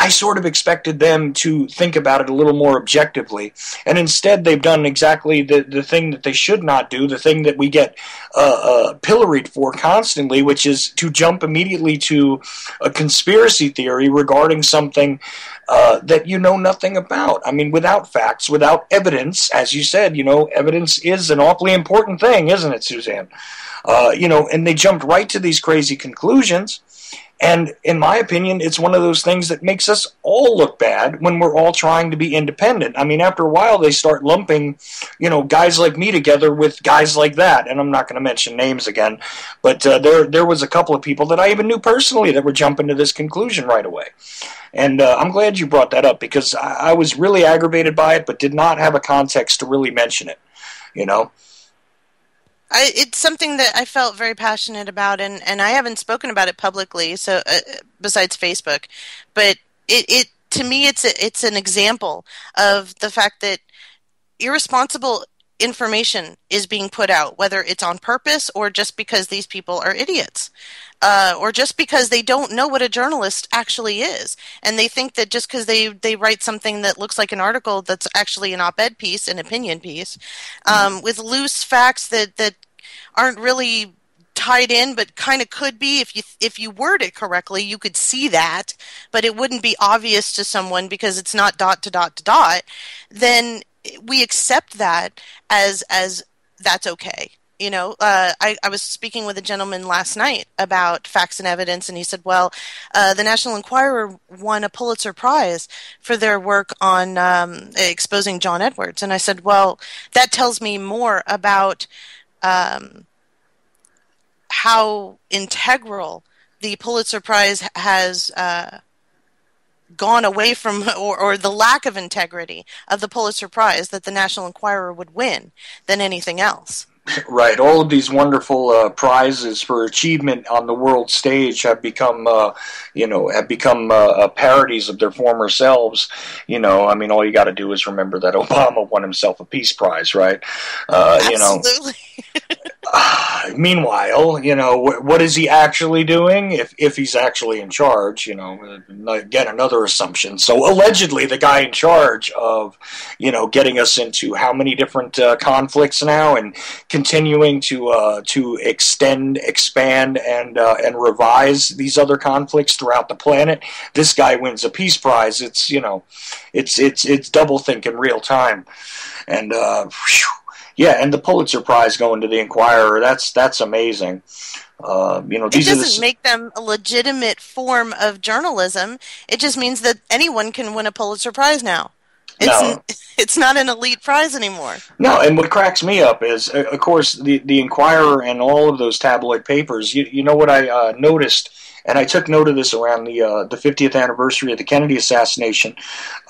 I sort of expected them to think about it a little more objectively. And instead, they've done exactly the thing that they should not do, the thing that we get pilloried for constantly, which is to jump immediately to a conspiracy theory regarding something that you know nothing about. I mean, without facts, without evidence, as you said, evidence is an awfully important thing, isn't it, Suzanne? And they jumped right to these crazy conclusions. And in my opinion, it's one of those things that makes us all look bad when we're all trying to be independent. I mean, after a while, they start lumping, guys like me together with guys like that. And I'm not going to mention names again, but there was a couple of people that I even knew personally that were jumping to this conclusion right away. And I'm glad you brought that up, because I was really aggravated by it, but did not have a context to really mention it, It's something that I felt very passionate about, and I haven't spoken about it publicly, so besides Facebook, but it to me it's an example of the fact that irresponsible information is being put out, whether it's on purpose or just because these people are idiots, or just because they don't know what a journalist actually is, and they think that just because they write something that looks like an article that's actually an op-ed piece, an opinion piece, with loose facts that aren't really tied in, but kind of could be. If you word it correctly, you could see that, but it wouldn't be obvious to someone because it's not dot to dot to dot. Then we accept that as that's okay. I was speaking with a gentleman last night about facts and evidence, and he said, well, the National Enquirer won a Pulitzer Prize for their work on exposing John Edwards. And I said, well, that tells me more about how integral the Pulitzer Prize has gone away from, or the lack of integrity of the Pulitzer Prize that the National Enquirer would win, than anything else. Right. All of these wonderful prizes for achievement on the world stage have become, parodies of their former selves. I mean, all you got to do is remember that Obama won himself a Peace Prize, right? Absolutely. Meanwhile, what is he actually doing? If he's actually in charge, again, another assumption. So allegedly, the guy in charge of, getting us into how many different conflicts now, and continuing to extend, expand, and revise these other conflicts throughout the planet. This guy wins a Peace Prize. It's it's doublethink in real time, and yeah, and the Pulitzer Prize going to the Enquirer, that's amazing. It doesn't make them a legitimate form of journalism. It just means that anyone can win a Pulitzer Prize now. It's not an elite prize anymore. No, and what cracks me up is, of course, the Enquirer and all of those tabloid papers, you know what I noticed, and I took note of this around the 50th anniversary of the Kennedy assassination,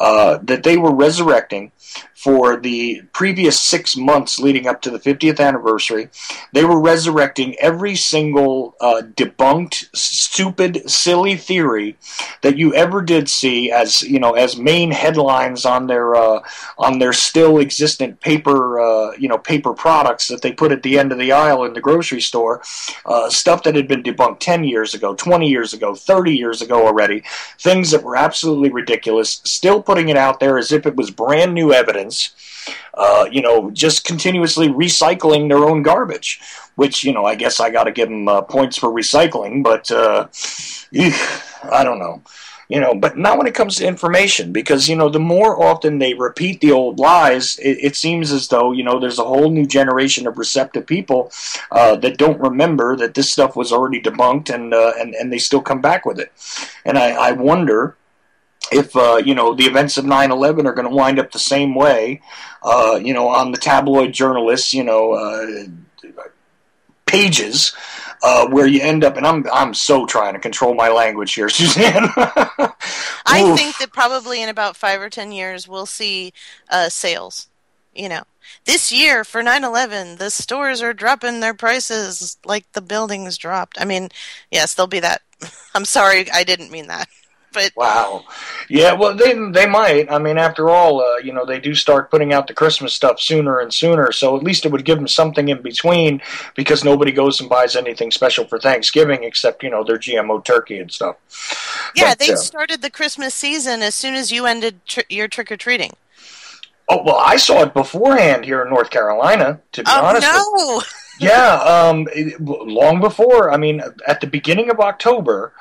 that they were resurrecting for the previous 6 months leading up to the 50th anniversary. They were resurrecting every single debunked, stupid, silly theory that you ever did see as as main headlines on their still existent paper paper products that they put at the end of the aisle in the grocery store. Stuff that had been debunked 10 years ago, 20 years ago, 30 years ago already. Things that were absolutely ridiculous. Still putting it out there as if it was brand new evidence. Just continuously recycling their own garbage, which, I guess I got to give them points for recycling, but I don't know. But not when it comes to information, because, the more often they repeat the old lies, it seems as though, there's a whole new generation of receptive people that don't remember that this stuff was already debunked, and they still come back with it. And I wonder if, the events of 9/11 are going to wind up the same way, on the tabloid journalists, pages, where you end up, and I'm so trying to control my language here, Suzanne. I think that probably in about 5 or 10 years we'll see sales. This year for 9/11, the stores are dropping their prices like the buildings dropped. I mean, yes, there'll be that. I'm sorry, I didn't mean that. But wow. Yeah, well, they might. I mean, after all, they do start putting out the Christmas stuff sooner and sooner, so at least it would give them something in between, because nobody goes and buys anything special for Thanksgiving except, their GMO turkey and stuff. Yeah, they started the Christmas season as soon as you ended your trick-or-treating. Oh, well, I saw it beforehand here in North Carolina, to be honest. Oh, no! Yeah, long before. I mean, at the beginning of October,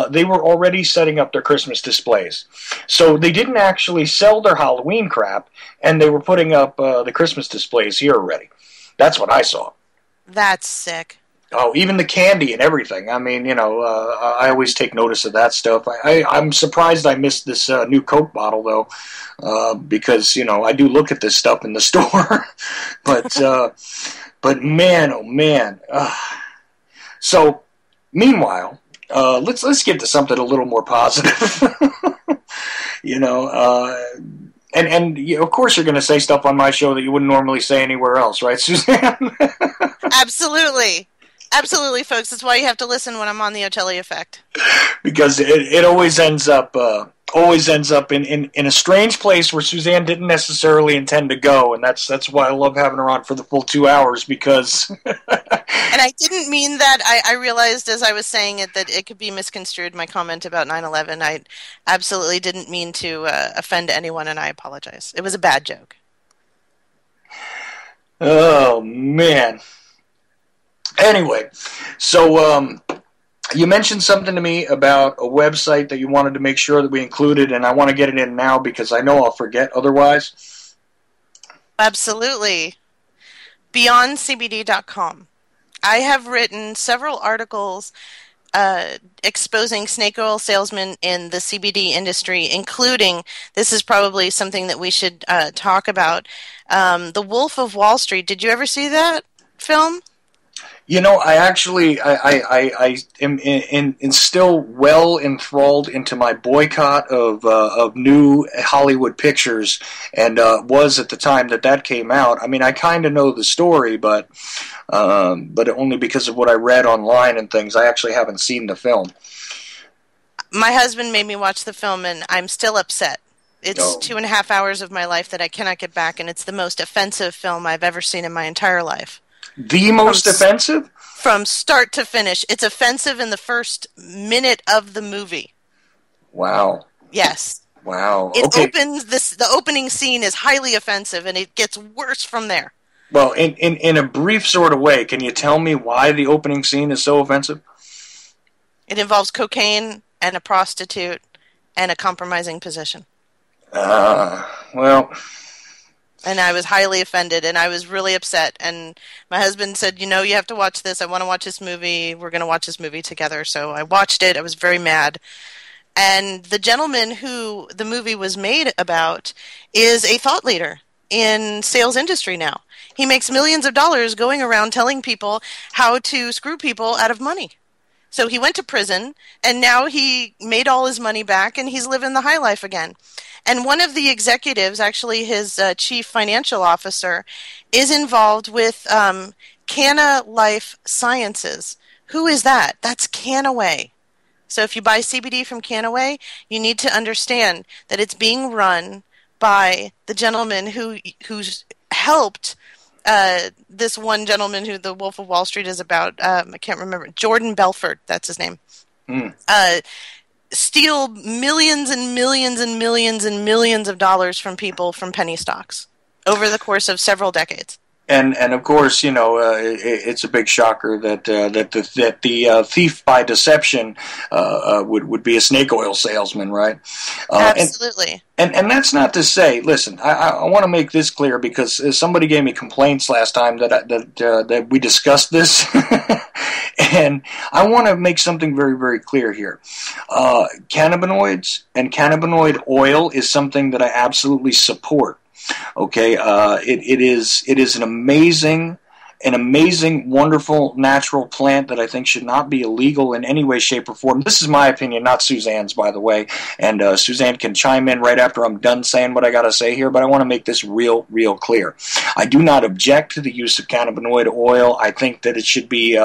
they were already setting up their Christmas displays. So they didn't actually sell their Halloween crap, and they were putting up the Christmas displays here already. That's what I saw. That's sick. Oh, even the candy and everything. I mean, I always take notice of that stuff. I'm surprised I missed this new Coke bottle, though, because, I do look at this stuff in the store. But man, oh man. So, meanwhile, let's get to something a little more positive. And of course you're going to say stuff on my show that you wouldn't normally say anywhere else, right, Suzanne? Absolutely. Absolutely, folks. That's why you have to listen when I'm on the Ochelli Effect. Because it always ends up in a strange place where Suzanne didn't necessarily intend to go, and that's why I love having her on for the full 2 hours, because... And I didn't mean that. I realized as I was saying it that it could be misconstrued, my comment about 9/11. I absolutely didn't mean to offend anyone, and I apologize. It was a bad joke. Oh, man. Anyway, so you mentioned something to me about a website that you wanted to make sure that we included, and I want to get it in now because I know I'll forget otherwise. Absolutely. BeyondCBD.com. I have written several articles exposing snake oil salesmen in the CBD industry, including, this is probably something that we should talk about, The Wolf of Wall Street. Did you ever see that film? I actually, I am still well enthralled into my boycott of new Hollywood pictures, and was at the time that came out. I mean, I kind of know the story, but only because of what I read online and things. I actually haven't seen the film. My husband made me watch the film, and I'm still upset. It's 2.5 hours of my life that I cannot get back, and it's the most offensive film I've ever seen in my entire life. The most offensive? From start to finish. It's offensive in the first minute of the movie. Wow. Yes. Wow. It opens the opening scene is highly offensive, and it gets worse from there. Well, in a brief sort of way, can you tell me why the opening scene is so offensive? It involves cocaine and a prostitute and a compromising position. Well... And I was highly offended, and I was really upset. And my husband said, you have to watch this. I want to watch this movie. We're going to watch this movie together. So I watched it. I was very mad. And the gentleman who the movie was made about is a thought leader in sales industry now. He makes millions of dollars going around telling people how to screw people out of money. So he went to prison, and now he made all his money back, and he's living the high life again. And one of the executives, actually his chief financial officer, is involved with Canna Life Sciences. Who is that? That's Canaway. So if you buy CBD from Canaway, you need to understand that it's being run by the gentleman who's helped this one gentleman who the Wolf of Wall Street is about. I can't remember. Jordan Belfort, that's his name. Steal millions and millions and millions and millions of dollars from people from penny stocks over the course of several decades. And of course, it's a big shocker that the thief by deception would be a snake oil salesman, right? Absolutely. And that's not to say. Listen, I want to make this clear because somebody gave me complaints last time that we discussed this, and I want to make something very, very clear here. Cannabinoids and cannabinoid oil is something that I absolutely support. Okay, it is an amazing, wonderful natural plant that I think should not be illegal in any way, shape, or form. This is my opinion, not Suzanne's, by the way. And Suzanne can chime in right after I'm done saying what I got to say here, but I want to make this real clear. I do not object to the use of cannabinoid oil. I think that it should be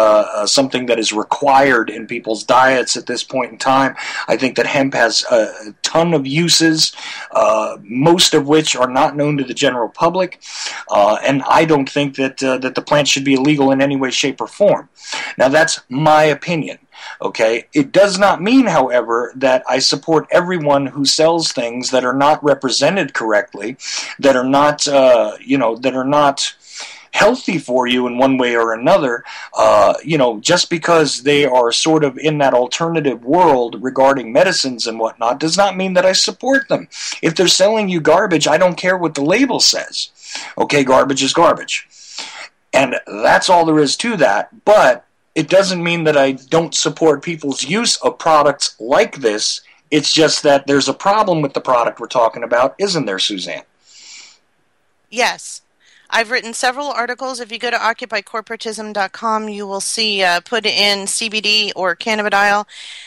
something that is required in people's diets at this point in time. I think that hemp has a ton of uses, most of which are not known to the general public, and I don't think that the plant should be illegal in any way, shape, or form. Now, that's my opinion. Okay, it does not mean, however, that I support everyone who sells things that are not represented correctly, that are not, that are not healthy for you in one way or another, just because they are sort of in that alternative world regarding medicines and whatnot, does not mean that I support them. If they're selling you garbage, I don't care what the label says. Okay, garbage is garbage. And that's all there is to that, but it doesn't mean that I don't support people's use of products like this. It's just that there's a problem with the product we're talking about, isn't there, Suzanne? Yes. I've written several articles. If you go to occupycorporatism.com, you will see put in CBD or cannabidiol,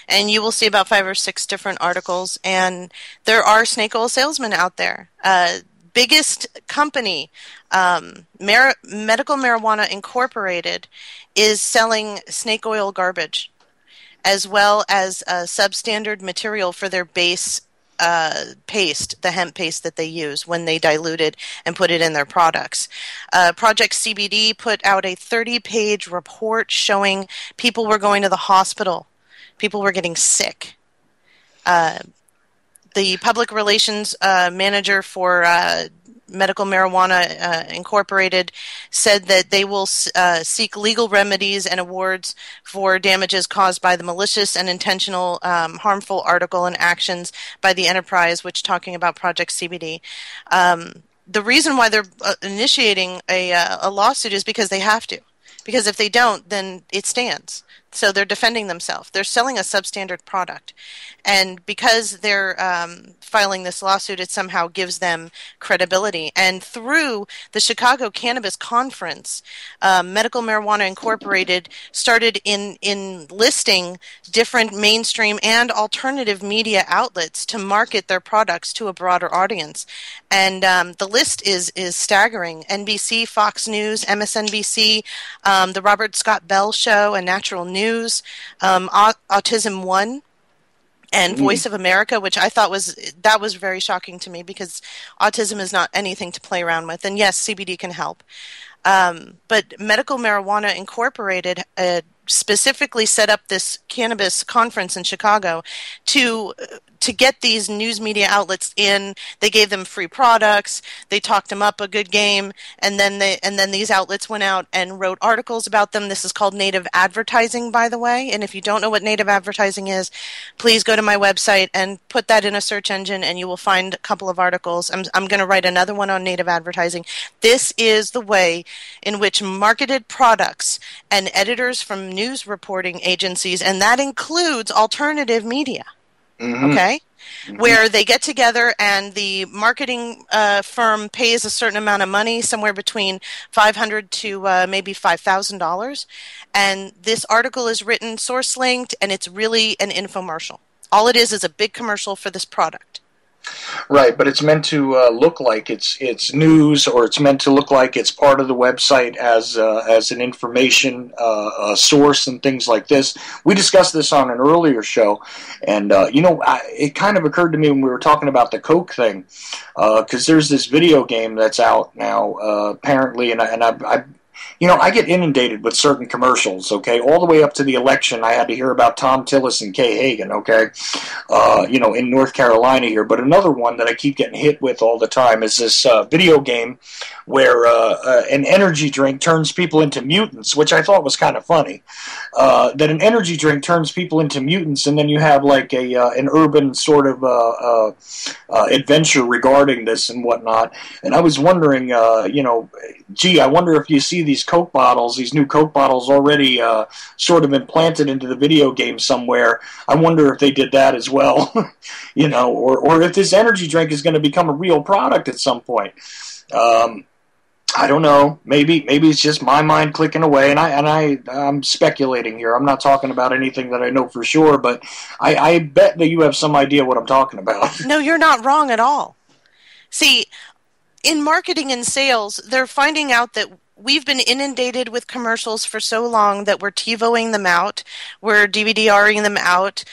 and you will see about 5 or 6 different articles. And there are snake oil salesmen out there. Biggest company, Medical Marijuana Incorporated, is selling snake oil garbage, as well as substandard material for their base paste, the hemp paste that they use when they dilute it and put it in their products. Project CBD put out a 30-page report showing people were going to the hospital. People were getting sick. The public relations manager for Medical Marijuana Incorporated said that they will seek legal remedies and awards for damages caused by the malicious and intentional harmful article and actions by the enterprise, which talking about Project CBD. The reason why they're initiating a lawsuit is because they have to. Because if they don't, then it stands. So they're defending themselves. They're selling a substandard product. And because they're filing this lawsuit, it somehow gives them credibility. And through the Chicago Cannabis Conference, Medical Marijuana Incorporated started in listing different mainstream and alternative media outlets to market their products to a broader audience. And the list is staggering. NBC, Fox News, MSNBC, the Robert Scott Bell Show, and Natural News, Autism One, and Voice of America, which I thought was very shocking to me because autism is not anything to play around with. And yes, CBD can help. But Medical Marijuana Incorporated specifically set up this cannabis conference in Chicago to get these news media outlets in. They gave them free products. They talked them up a good game, and then these outlets went out and wrote articles about them. This is called native advertising, by the way. And if you don't know what native advertising is, please go to my website and put that in a search engine, and you will find a couple of articles. I'm going to write another one on native advertising. This is the way in which marketed products and editors from news reporting agencies, and that includes alternative media. Okay? Where they get together and the marketing firm pays a certain amount of money, somewhere between $500 to maybe $5,000. And this article is written, source linked, and it's really an infomercial. All it is a big commercial for this product. Right, but it's meant to look like it's news, or it's meant to look like it's part of the website as an information source and things like this. We discussed this on an earlier show, and it kind of occurred to me when we were talking about the Coke thing, because there's this video game that's out now, apparently, and I get inundated with certain commercials, okay? All the way up to the election, I had to hear about Tom Tillis and Kay Hagan, okay? In North Carolina here. But another one that I keep getting hit with all the time is this video game where an energy drink turns people into mutants, which I thought was kind of funny. That an energy drink turns people into mutants, and then you have like an urban sort of adventure regarding this and whatnot. And I was wondering, I wonder if you see these Coke bottles, these new Coke bottles already sort of implanted into the video game somewhere. I wonder if they did that as well, or if this energy drink is going to become a real product at some point. I don't know. Maybe it's just my mind clicking away, and I'm speculating here. I'm not talking about anything that I know for sure, but I bet that you have some idea what I'm talking about. No, you're not wrong at all. See, in marketing and sales, they're finding out that we've been inundated with commercials for so long that we're TiVoing them out, we're DVD-Ring them out,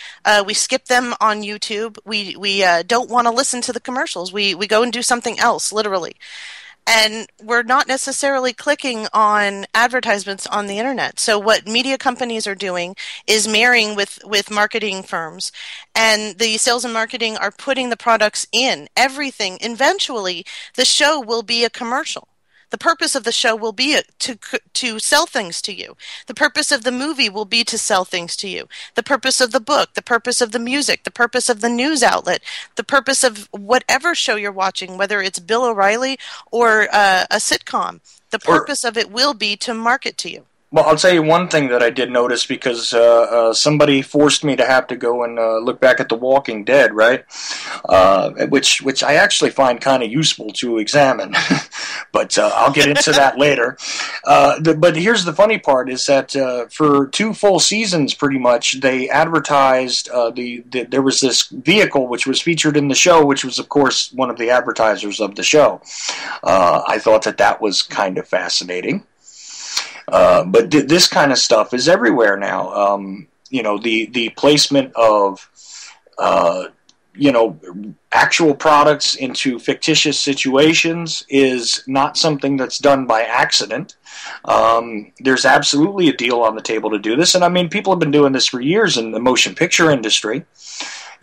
we skip them on YouTube, we don't want to listen to the commercials, we go and do something else, literally. And we're not necessarily clicking on advertisements on the internet. So what media companies are doing is marrying with marketing firms. And the sales and marketing are putting the products in. Everything. Eventually, the show will be a commercial. The purpose of the show will be to sell things to you. The purpose of the movie will be to sell things to you. The purpose of the book, the purpose of the music, the purpose of the news outlet, the purpose of whatever show you're watching, whether it's Bill O'Reilly or a sitcom, the purpose of it will be to market to you. Well, I'll tell you one thing that I did notice, because somebody forced me to have to go and look back at The Walking Dead, right? Which I actually find kind of useful to examine, but I'll get into that later. But here's the funny part, is that for 2 full seasons, pretty much, they advertised, there was this vehicle which was featured in the show, which was, of course, one of the advertisers of the show. I thought that was kind of fascinating. But this kind of stuff is everywhere now. The placement of, actual products into fictitious situations is not something that's done by accident. There's absolutely a deal on the table to do this. And I mean, people have been doing this for years in the motion picture industry.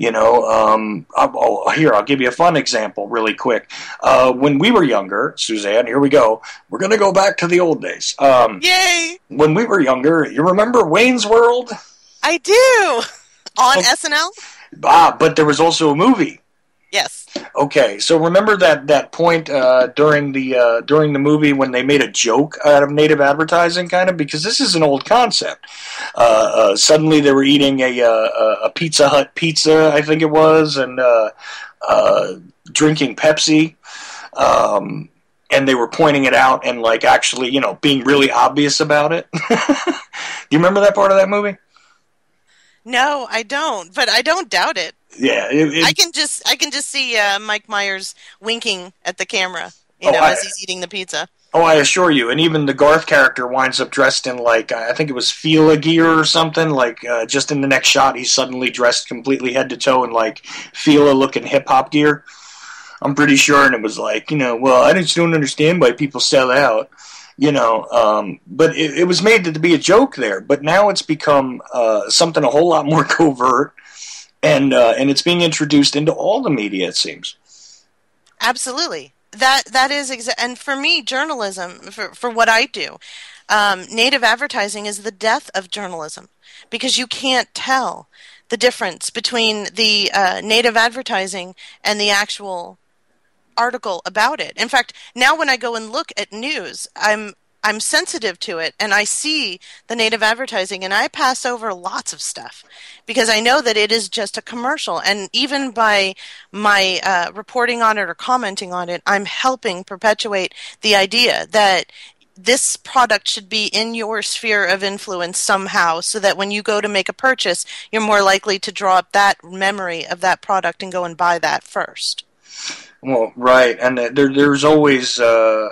Here, I'll give you a fun example really quick. When we were younger, Suzanne, here we go. We're going to go back to the old days. Yay! When we were younger, you remember Wayne's World? I do! On SNL? But there was also a movie. Yes. Okay, so remember that point during the movie when they made a joke out of native advertising, kind of, because this is an old concept. Suddenly they were eating a Pizza Hut pizza, I think it was, and drinking Pepsi, and they were pointing it out and like actually, being really obvious about it. Do you remember that part of that movie? No, I don't, but I don't doubt it. Yeah, I can just see Mike Myers winking at the camera, as he's eating the pizza. Oh, I assure you, and even the Garth character winds up dressed in like I think it was Fila gear or something. Like just in the next shot, he's suddenly dressed completely head to toe in like Fila looking hip hop gear. I'm pretty sure, and it was like well, I just don't understand why people sell out. But it was made to be a joke there. But now it's become something a whole lot more covert. And it's being introduced into all the media, it seems. Absolutely, that is and for me, journalism for what I do, native advertising is the death of journalism, because you can't tell the difference between the native advertising and the actual article about it. In fact, now when I go and look at news, I'm sensitive to it, and I see the native advertising, and I pass over lots of stuff because I know that it is just a commercial. And even by my reporting on it or commenting on it, I'm helping perpetuate the idea that this product should be in your sphere of influence somehow, so that when you go to make a purchase, you're more likely to draw up that memory of that product and go and buy that first. Well, right, and there's always a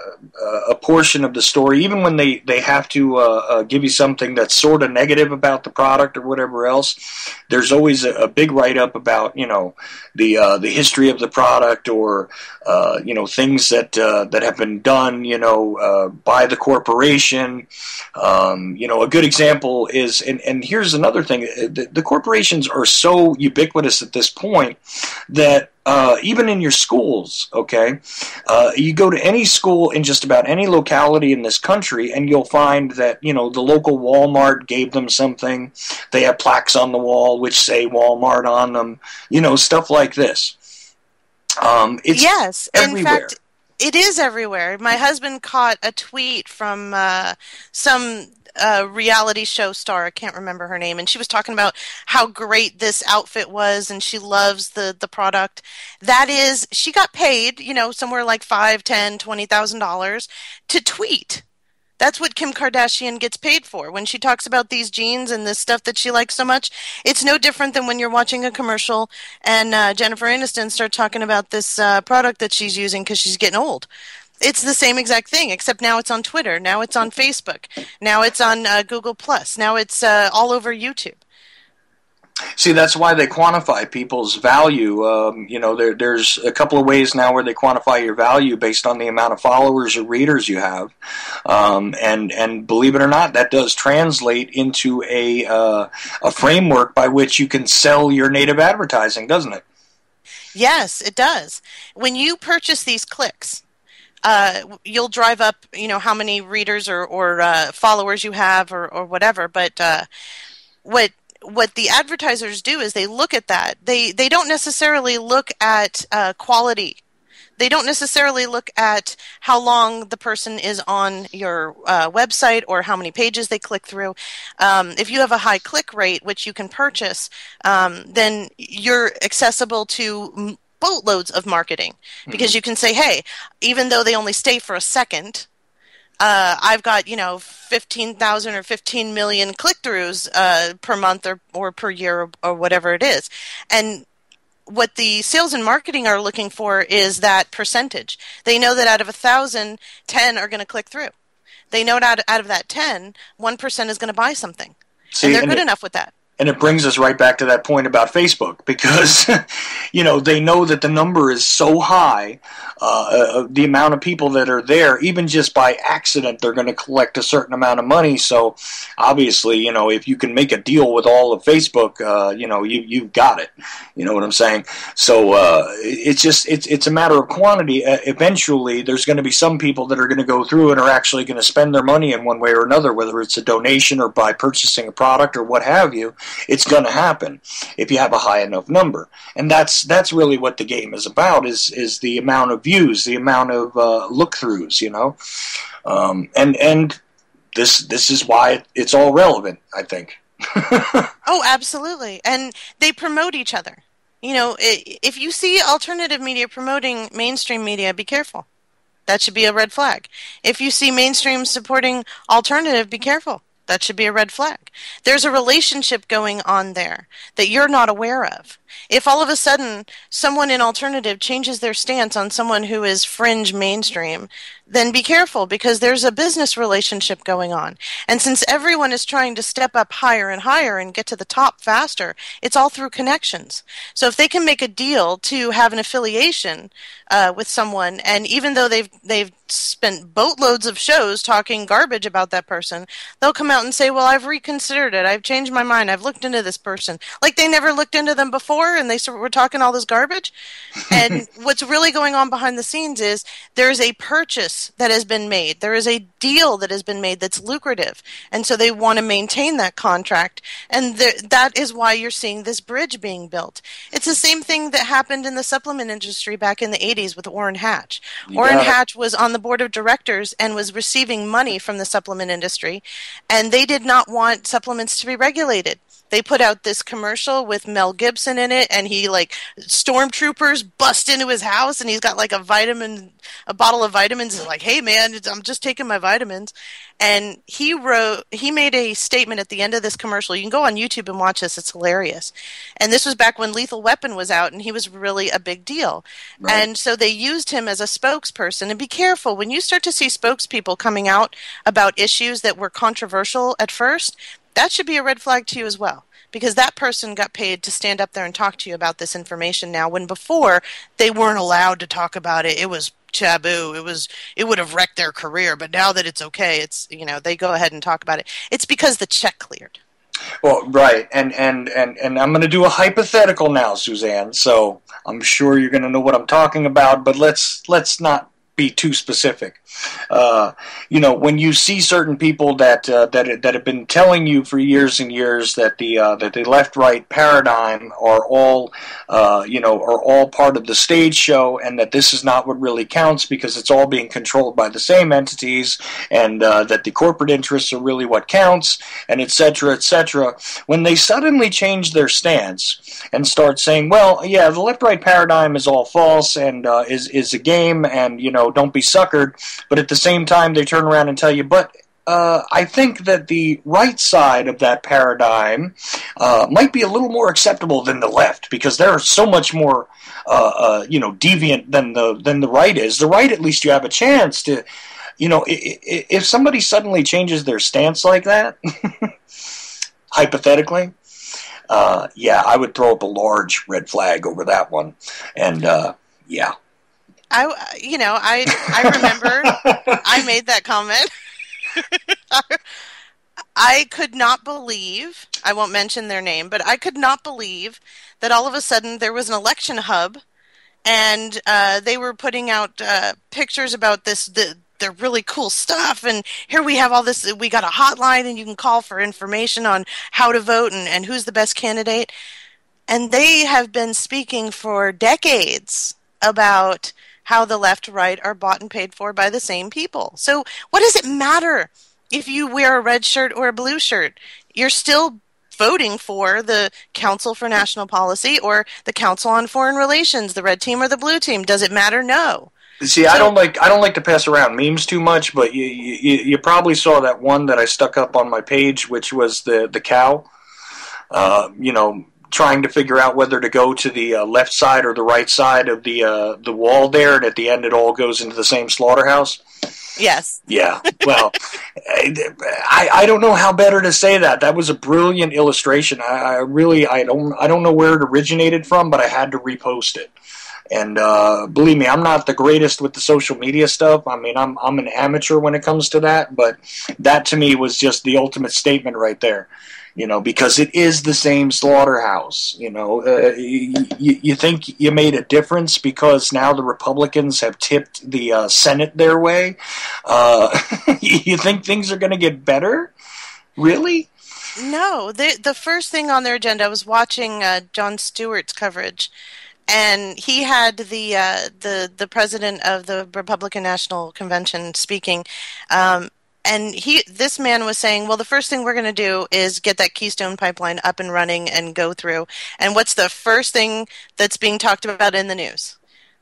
portion of the story, even when they have to give you something that's sort of negative about the product or whatever else. There's always a big write-up about, the history of the product, or things that have been done, by the corporation. A good example is, and here's another thing: the corporations are so ubiquitous at this point that even in your schools, okay, you go to any school in just about any locality in this country, and you'll find that, the local Walmart gave them something. They have plaques on the wall which say Walmart on them, stuff like this. It's yes, everywhere. In fact, it is everywhere. My husband caught a tweet from some reality show star. I can't remember her name, and she was talking about how great this outfit was, and she loves the product. That is, she got paid, somewhere like $5,000, $10,000, $20,000 to tweet. That's what Kim Kardashian gets paid for. When she talks about these jeans and this stuff that she likes so much, it's no different than when you're watching a commercial and Jennifer Aniston starts talking about this product that she's using because she's getting old. It's the same exact thing, except now it's on Twitter, now it's on Facebook, now it's on Google+, now it's all over YouTube. See, that's why they quantify people's value. There's a couple of ways now where they quantify your value based on the amount of followers or readers you have. And believe it or not, that does translate into a framework by which you can sell your native advertising, doesn't it? Yes, it does. When you purchase these clicks, you'll drive up, how many readers or followers you have or whatever. But what the advertisers do is they look at that. They don't necessarily look at quality. They don't necessarily look at how long the person is on your website or how many pages they click through. If you have a high click rate, which you can purchase, then you're accessible to boatloads of marketing, because you can say, hey, even though they only stay for a second, I've got 15,000 or 15 million click-throughs per month or per year or whatever it is. And what the sales and marketing are looking for is that percentage. They know that out of 1,000, 10 are going to click through. They know that out of that 10, 1% is going to buy something. And they're good enough with that. And it brings us right back to that point about Facebook, because, they know that the number is so high, the amount of people that are there, even just by accident, they're going to collect a certain amount of money. So obviously, if you can make a deal with all of Facebook, you've got it. You know what I'm saying? So it's a matter of quantity. Eventually, there's going to be some people that are going to go through and are actually going to spend their money in one way or another, whether it's a donation or by purchasing a product or what have you. It's going to happen if you have a high enough number, and that's really what the game is about: is the amount of views, the amount of look-throughs, and this is why it's all relevant, I think. Oh, absolutely, and they promote each other. If you see alternative media promoting mainstream media, be careful. That should be a red flag. If you see mainstream supporting alternative, be careful. That should be a red flag. There's a relationship going on there that you're not aware of. If all of a sudden someone in alternative changes their stance on someone who is fringe mainstream, then be careful, because there's a business relationship going on. And since everyone is trying to step up higher and higher and get to the top faster, it's all through connections. So if they can make a deal to have an affiliation with someone, and even though they've spent boatloads of shows talking garbage about that person, they'll come out and say, well, I've reconsidered it. I've changed my mind. I've looked into this person. Like they never looked into them before, and they were talking all this garbage. And what's really going on behind the scenes is there's a purchase that has been made. There is a deal that has been made that's lucrative. And so they want to maintain that contract. And that is why you're seeing this bridge being built. It's the same thing that happened in the supplement industry back in the 80s with Orrin Hatch. Orrin Hatch was on the board of directors and was receiving money from the supplement industry, and they did not want supplements to be regulated. they put out this commercial with Mel Gibson in it, and he like stormtroopers bust into his house, and he's got like a bottle of vitamins, and like, hey man, I'm just taking my vitamins. And he made a statement at the end of this commercial. You can go on YouTube and watch this. It's hilarious. And this was back when Lethal Weapon was out, and he was really a big deal. Right. And so they used him as a spokesperson. And be careful, when you start to see spokespeople coming out about issues that were controversial at first, that should be a red flag to you as well. Because that person got paid to stand up there and talk to you about this information now, when before they weren't allowed to talk about it. It was taboo. It would have wrecked their career. But now that it's okay, it's, they go ahead and talk about it. It's because the check cleared. Well, right, and I'm going to do a hypothetical now, Suzanne. So I'm sure you're going to know what I'm talking about, but let's not be too specific. When you see certain people that have been telling you for years and years that the left-right paradigm are all part of the stage show, and that this is not what really counts because it's all being controlled by the same entities, and that the corporate interests are really what counts, and et cetera, et cetera. When they suddenly change their stance and start saying, well, yeah, the left-right paradigm is all false and is a game, and don't be suckered. But at the same time, they turn around and tell you, but I think that the right side of that paradigm might be a little more acceptable than the left, because they're so much more deviant than the right is. The right, at least you have a chance to, if somebody suddenly changes their stance like that, hypothetically, I would throw up a large red flag over that one, and yeah. I remember I made that comment. I could not believe, I won't mention their name, but I could not believe that all of a sudden there was an election hub, and they were putting out pictures about their really cool stuff, and here we have all this, we got a hotline, and you can call for information on how to vote and who's the best candidate. And they have been speaking for decades about how the left, right are bought and paid for by the same people. So what does it matter if you wear a red shirt or a blue shirt? You're still voting for the Council for National Policy or the Council on Foreign Relations, the red team or the blue team. Does it matter? No. See, I don't like to pass around memes too much, but you probably saw that one that I stuck up on my page, which was the cow. Trying to figure out whether to go to the left side or the right side of the wall there, and at the end it all goes into the same slaughterhouse. Yes. Yeah. Well, I don't know how better to say that. That was a brilliant illustration. I don't know where it originated from, but I had to repost it. And believe me, I'm not the greatest with the social media stuff. I mean, I'm an amateur when it comes to that, but that to me was just the ultimate statement right there. Because it is the same slaughterhouse. You think you made a difference because now the Republicans have tipped the Senate their way? You think things are going to get better? Really? No. The first thing on their agenda, I was watching Jon Stewart's coverage, and he had the president of the Republican National Convention speaking. And this man was saying, well, the first thing we're going to do is get that Keystone Pipeline up and running and go through. And what's the first thing that's being talked about in the news?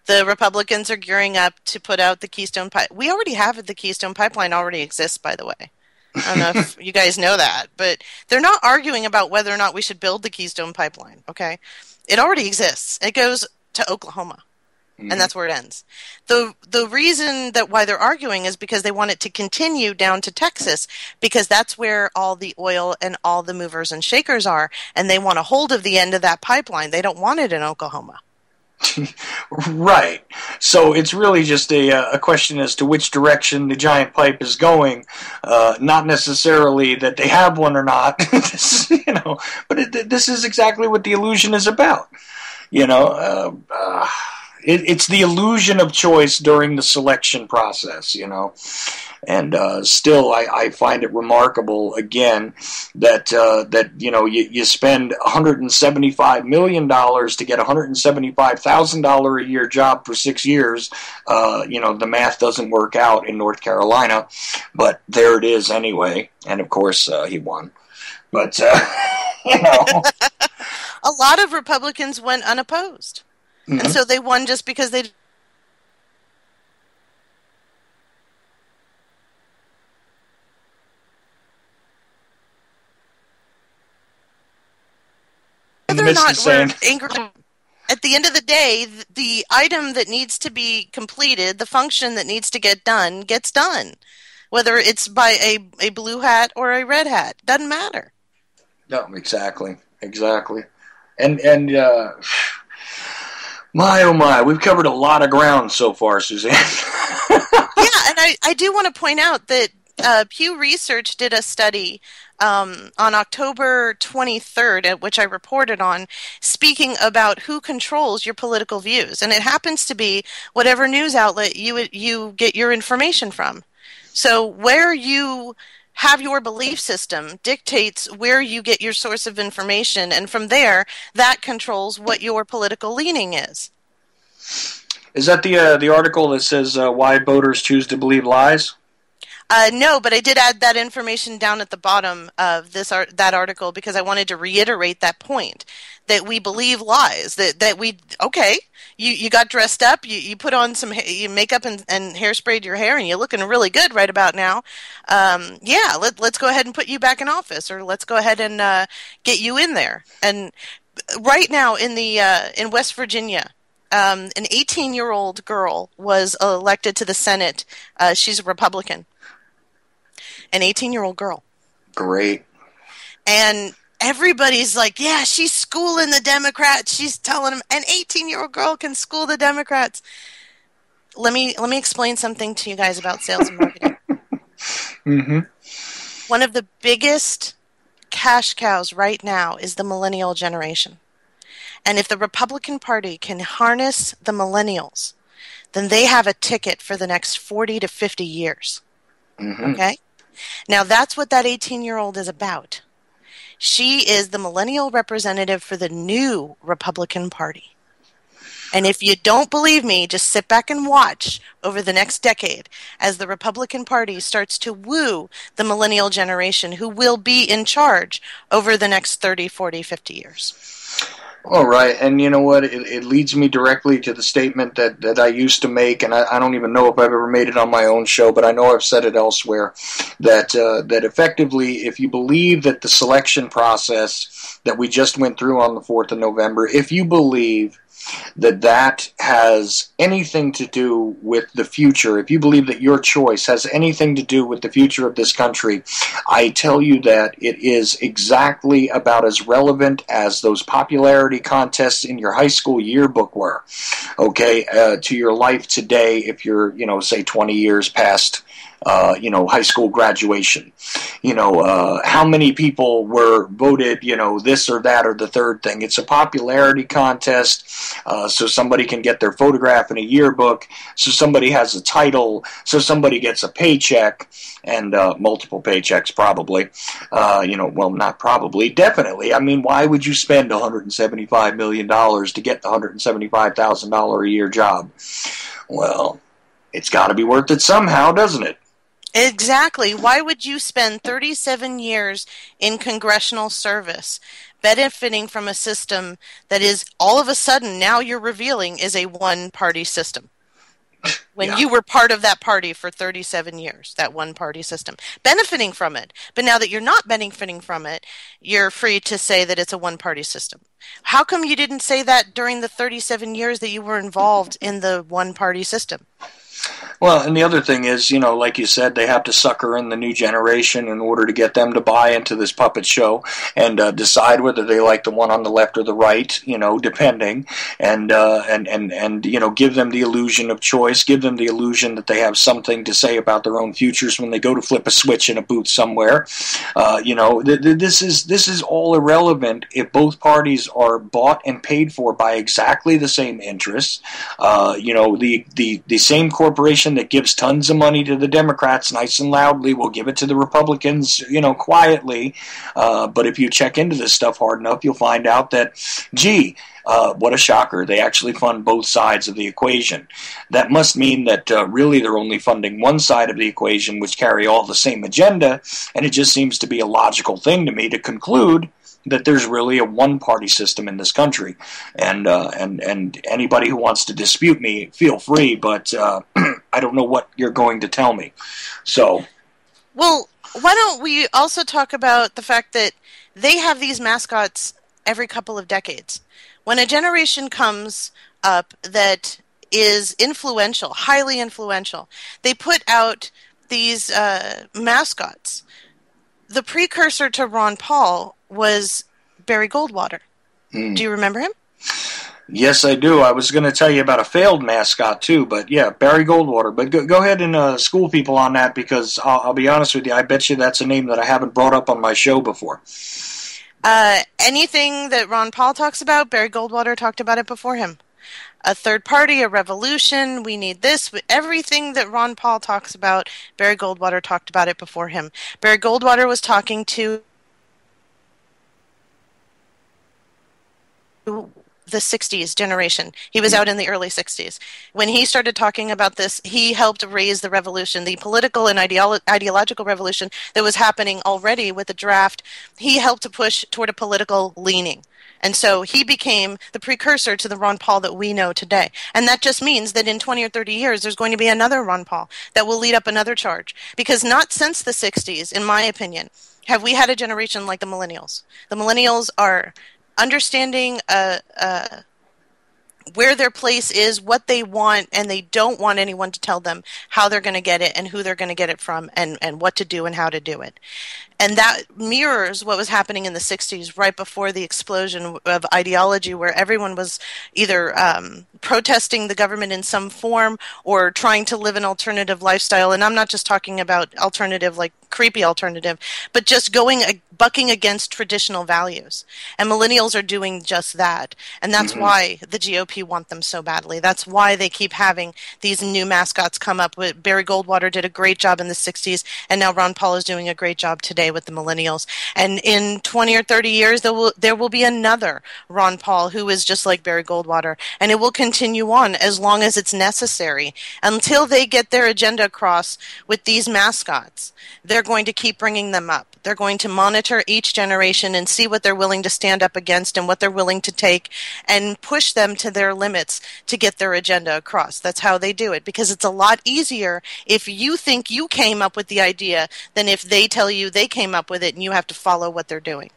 The Republicans are gearing up to put out the Keystone Pipeline. We already have it. The Keystone Pipeline already exists, by the way. I don't know if you guys know that. But they're not arguing about whether or not we should build the Keystone Pipeline, okay? It already exists. It goes to Oklahoma. Mm-hmm. And that's where it ends. The reason that why they're arguing is because they want it to continue down to Texas, because that's where all the oil and all the movers and shakers are, and they want a hold of the end of that pipeline. They don't want it in Oklahoma. Right. So it's really just a question as to which direction the giant pipe is going, not necessarily that they have one or not. But this is exactly what the illusion is about. It's the illusion of choice during the selection process, And still, I find it remarkable, again, that you spend $175 million to get a $175,000 a year job for 6 years. The math doesn't work out in North Carolina, but there it is anyway. And, of course, he won. But... You know? A lot of Republicans went unopposed. Mm-hmm. And so they won just because they... Whether or not we're angry... At the end of the day, the item that needs to be completed, the function that needs to get done, gets done. Whether it's by a blue hat or a red hat. Doesn't matter. No, exactly. And my, oh my, we've covered a lot of ground so far, Suzanne. Yeah, and I do want to point out that Pew Research did a study on October 23rd, which I reported on, speaking about who controls your political views. And it happens to be whatever news outlet you get your information from. So where you have your belief system dictates where you get your source of information, and from there, that controls what your political leaning is. Is that the article that says why voters choose to believe lies? No, but I did add that information down at the bottom of that article because I wanted to reiterate that point, that we believe lies, that we, okay, you got dressed up, you put on some makeup and hairsprayed your hair, and you're looking really good right about now. Yeah, let's go ahead and put you back in office, or let's go ahead and get you in there. And right now in West Virginia, an 18-year-old girl was elected to the Senate. She's a Republican. An 18-year-old girl. Great. And everybody's like, yeah, she's schooling the Democrats. She's telling them an 18-year-old girl can school the Democrats. Let me explain something to you guys about sales and marketing. Mm-hmm. One of the biggest cash cows right now is the millennial generation. And if the Republican Party can harness the millennials, then they have a ticket for the next 40 to 50 years. Mm-hmm. Okay? Now, that's what that 18-year-old is about. She is the millennial representative for the new Republican Party. And if you don't believe me, just sit back and watch over the next decade as the Republican Party starts to woo the millennial generation who will be in charge over the next 30, 40, 50 years. All right, and you know what? It leads me directly to the statement that I used to make, and I don't even know if I've ever made it on my own show, but I know I've said it elsewhere, that effectively, if you believe that the selection process that we just went through on the 4th of November, if you believe that has anything to do with the future, if you believe that your choice has anything to do with the future of this country, I tell you that it is exactly about as relevant as those popularity contests in your high school yearbook were, okay, to your life today if you're, say 20 years past high school graduation. How many people were voted, this or that or the third thing. It's a popularity contest, so somebody can get their photograph in a yearbook, so somebody has a title, so somebody gets a paycheck, and multiple paychecks probably. Well, not probably, definitely. I mean, why would you spend $175 million to get the $175,000 a year job? Well, it's got to be worth it somehow, doesn't it? Exactly. Why would you spend 37 years in congressional service benefiting from a system that is all of a sudden now you're revealing is a one-party system? When you were part of that party for 37 years, that one-party system, benefiting from it. But now that you're not benefiting from it, you're free to say that it's a one-party system. How come you didn't say that during the 37 years that you were involved in the one-party system? Well, and the other thing is, like you said, they have to sucker in the new generation in order to get them to buy into this puppet show and decide whether they like the one on the left or the right, depending, and give them the illusion of choice, give them the illusion that they have something to say about their own futures when they go to flip a switch in a booth somewhere. This is all irrelevant if both parties are bought and paid for by exactly the same interests. The same corporation generation that gives tons of money to the Democrats nice and loudly, will give it to the Republicans, quietly. But if you check into this stuff hard enough, you'll find out that, gee, what a shocker. They actually fund both sides of the equation. That must mean that really they're only funding one side of the equation, which carry all the same agenda, and it just seems to be a logical thing to me to conclude that there's really a one-party system in this country. And anybody who wants to dispute me, feel free, but I don't know what you're going to tell me. So, well, why don't we also talk about the fact that they have these mascots every couple of decades. When a generation comes up that is influential, highly influential, they put out these mascots. The precursor to Ron Paul was Barry Goldwater. Do you remember him? Yes, I do. I was going to tell you about a failed mascot, too, but yeah, Barry Goldwater. But go ahead and school people on that, because I'll be honest with you, I bet you that's a name that I haven't brought up on my show before. Anything that Ron Paul talks about, Barry Goldwater talked about it before him. A third party, a revolution, we need this. Everything that Ron Paul talks about, Barry Goldwater talked about it before him. Barry Goldwater was talking to the 60s generation. He was out in the early 60s. When he started talking about this, he helped raise the revolution, the political and ideological revolution that was happening already with the draft. He helped to push toward a political leaning. And so he became the precursor to the Ron Paul that we know today. And that just means that in 20 or 30 years, there's going to be another Ron Paul that will lead up another charge. Because not since the 60s, in my opinion, have we had a generation like the millennials. The millennials are understanding where their place is, what they want, and they don't want anyone to tell them how they're going to get it and who they're going to get it from and what to do and how to do it. And that mirrors what was happening in the 60s, right before the explosion of ideology, where everyone was either protesting the government in some form or trying to live an alternative lifestyle. And I'm not just talking about alternative, like creepy alternative, but just bucking against traditional values. And millennials are doing just that. And that's why the GOP want them so badly. That's why they keep having these new mascots come up. Barry Goldwater did a great job in the 60s, and now Ron Paul is doing a great job today with the millennials. And in 20 or 30 years, there will be another Ron Paul who is just like Barry Goldwater. And it will continue on as long as it's necessary until they get their agenda across with these mascots. They're going to keep bringing them up. They're going to monitor each generation and see what they're willing to stand up against and what they're willing to take and push them to their limits to get their agenda across. That's how they do it, because it's a lot easier if you think you came up with the idea than if they tell you they came up with it and you have to follow what they're doing.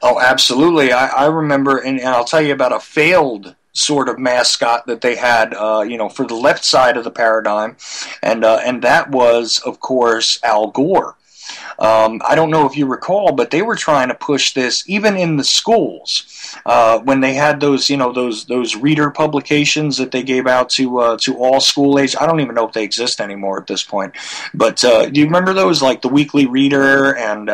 Oh, absolutely. I remember, and I'll tell you about a failed sort of mascot that they had, for the left side of the paradigm, and that was, of course, Al Gore. I don't know if you recall, but they were trying to push this even in the schools when they had those reader publications that they gave out to all school age. I don't even know if they exist anymore at this point. But do you remember those, like the Weekly Reader and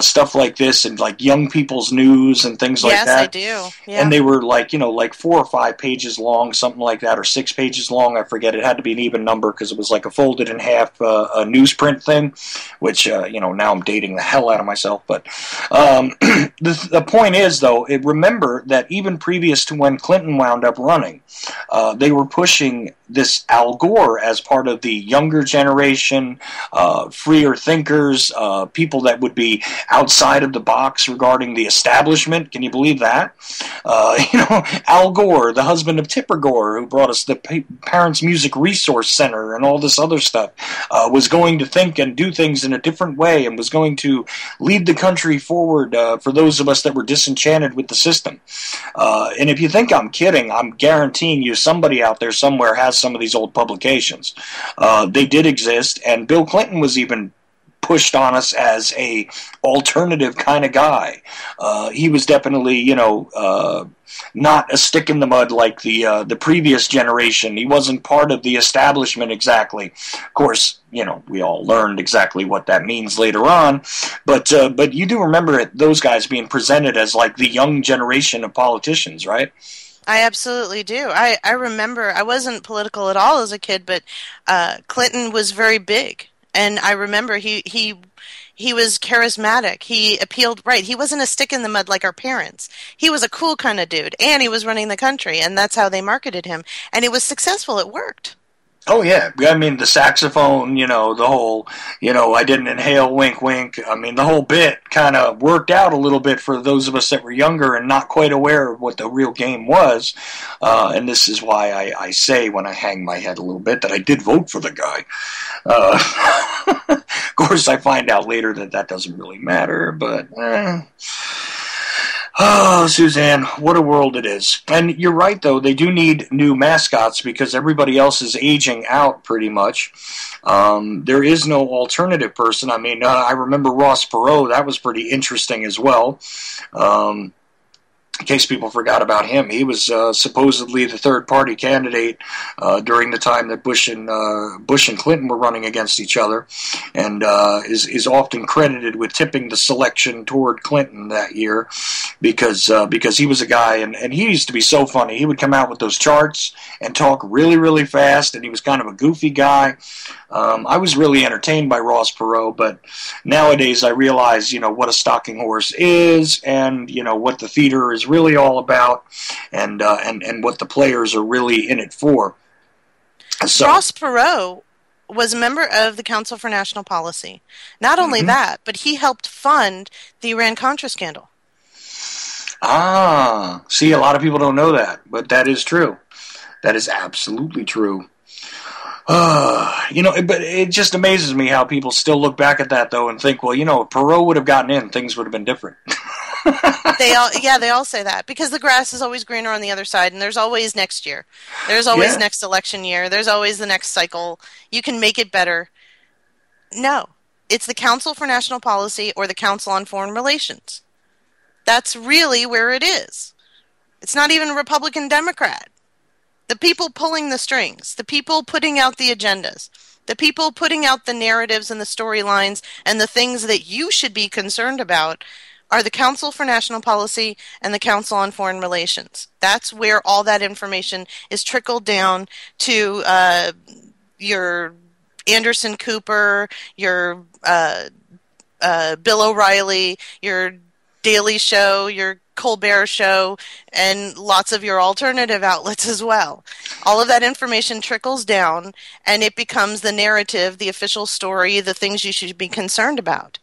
stuff like this, and like Young People's News and things like that? Yes, I do. Yeah. And they were like 4 or 5 pages long, something like that, or 6 pages long. I forget. It had to be an even number because it was like a folded in half a newsprint thing, which now I'm dating the hell out of myself. But the point is, though, remember that even previous to when Clinton wound up running, they were pushing this Al Gore as part of the younger generation, freer thinkers, people that would be outside of the box regarding the establishment. Can you believe that? Al Gore, the husband of Tipper Gore, who brought us the Parents Music Resource Center and all this other stuff, was going to think and do things in a different way and was going to lead the country forward for those of us that were disenchanted with the system. And if you think I'm kidding, I'm guaranteeing you somebody out there somewhere has some of these old publications. They did exist, and Bill Clinton was even pushed on us as a alternative kind of guy. He was definitely, not a stick in the mud like the previous generation. He wasn't part of the establishment exactly. Of course, we all learned exactly what that means later on. But you do remember those guys being presented as like the young generation of politicians, right? I absolutely do. I remember I wasn't political at all as a kid, but Clinton was very big, and I remember he was charismatic. He appealed right. He wasn't a stick in the mud like our parents. He was a cool kind of dude, and he was running the country, and that's how they marketed him. And it was successful. It worked. Oh yeah, I mean the saxophone, the whole, I didn't inhale, wink, wink. I mean the whole bit kind of worked out a little bit for those of us that were younger and not quite aware of what the real game was. And this is why I say when I hang my head a little bit that I did vote for the guy. Of course, I find out later that doesn't really matter, but. Oh, Suzanne, what a world it is. And you're right, though. They do need new mascots because everybody else is aging out pretty much. There is no alternative person. I mean, I remember Ross Perot. That was pretty interesting as well. In case people forgot about him, he was supposedly the third-party candidate during the time that Bush and Clinton were running against each other, and is often credited with tipping the selection toward Clinton that year because he was a guy, and he used to be so funny. He would come out with those charts and talk really, really fast, and he was kind of a goofy guy. I was really entertained by Ross Perot, but nowadays I realize, what a stocking horse is, and what the theater is really all about, and what the players are really in it for. So, Ross Perot was a member of the Council for National Policy. Not only that, but he helped fund the Iran-Contra scandal. See, a lot of people don't know that, but that is true. That is absolutely true. But it just amazes me how people still look back at that, though, and think, well, if Perot would have gotten in, things would have been different. They all say that because the grass is always greener on the other side, and there's always next year. There's always next election year. There's always the next cycle. You can make it better. No, it's the Council for National Policy or the Council on Foreign Relations. That's really where it is. It's not even Republican Democrat. The people pulling the strings, the people putting out the agendas, the people putting out the narratives and the storylines and the things that you should be concerned about are the Council for National Policy and the Council on Foreign Relations. That's where all that information is trickled down to your Anderson Cooper, your Bill O'Reilly, your Daily Show, your Colbert Show, and lots of your alternative outlets as well. All of that information trickles down, and it becomes the narrative, the official story, the things you should be concerned about.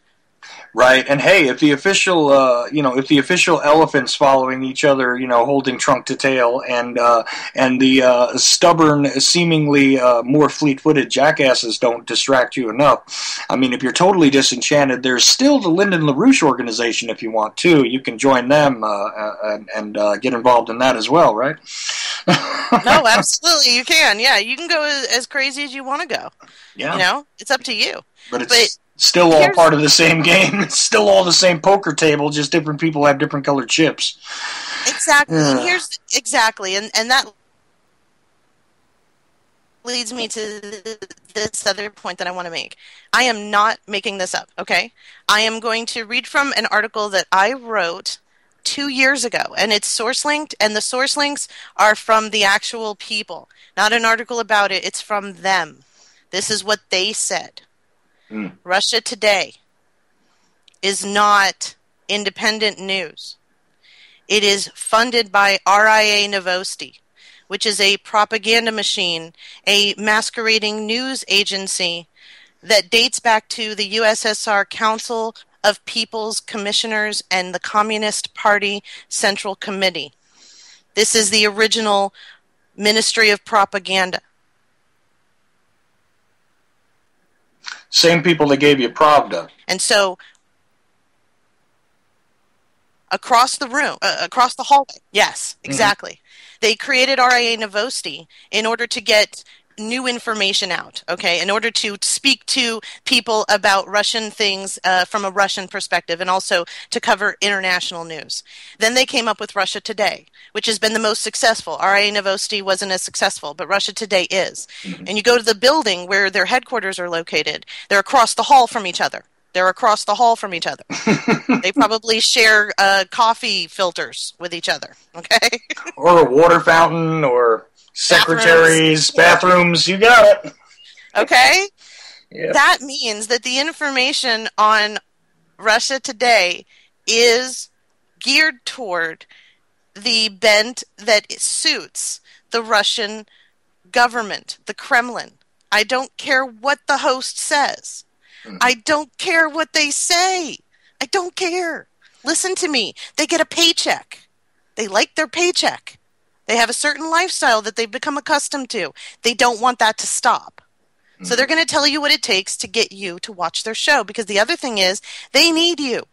Right, and hey, if the official, elephants following each other, holding trunk to tail, and the stubborn, seemingly more fleet-footed jackasses don't distract you enough. I mean, if you're totally disenchanted, there's still the Lyndon LaRouche organization if you want to. You can join them and get involved in that as well, right? No, absolutely, you can. Yeah, you can go as crazy as you want to go. Yeah, it's up to you. But still all part of the same game. It's still all the same poker table, just different people have different colored chips. Exactly. And that leads me to this other point that I want to make. I am not making this up, okay? I am going to read from an article that I wrote 2 years ago, and it's source linked, and the source links are from the actual people. Not an article about it, it's from them. This is what they said. Russia Today is not independent news. It is funded by RIA Novosti, which is a propaganda machine, a masquerading news agency that dates back to the USSR Council of People's Commissioners and the Communist Party Central Committee. This is the original Ministry of Propaganda. Same people that gave you Pravda. And so, across the room, across the hallway, yes, exactly. They created RIA Novosti in order to get new information out, okay, in order to speak to people about Russian things from a Russian perspective and also to cover international news. Then they came up with Russia Today, which has been the most successful. RIA Novosti wasn't as successful, but Russia Today is. And you go to the building where their headquarters are located. They're across the hall from each other. They're across the hall from each other. They probably share coffee filters with each other, okay? Or a water fountain, or secretaries, bathrooms, you got it. Okay? Yep. That means that the information on Russia Today is geared toward the bent that it suits the Russian government, the Kremlin. I don't care what the host says. Mm-hmm. I don't care what they say. I don't care. Listen to me. They get a paycheck. They like their paycheck. They have a certain lifestyle that they've become accustomed to. They don't want that to stop. Mm-hmm. So they're going to tell you what it takes to get you to watch their show, because the other thing is they need you.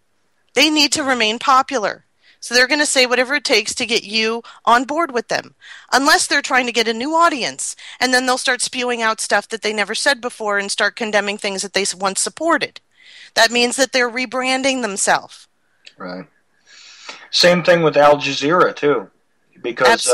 They need to remain popular. So they're going to say whatever it takes to get you on board with them, unless they're trying to get a new audience, and then they'll start spewing out stuff that they never said before and start condemning things that they once supported. That means that they're rebranding themselves. Right. Same thing with Al Jazeera, too. Because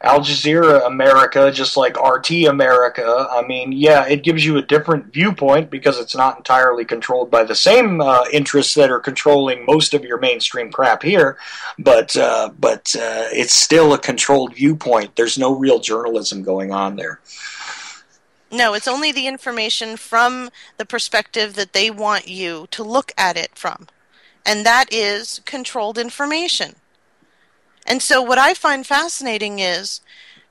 Al Jazeera America, just like RT America, I mean, yeah, it gives you a different viewpoint because it's not entirely controlled by the same interests that are controlling most of your mainstream crap here, but it's still a controlled viewpoint. There's no real journalism going on there. No, it's only the information from the perspective that they want you to look at it from, and that is controlled information. And so what I find fascinating is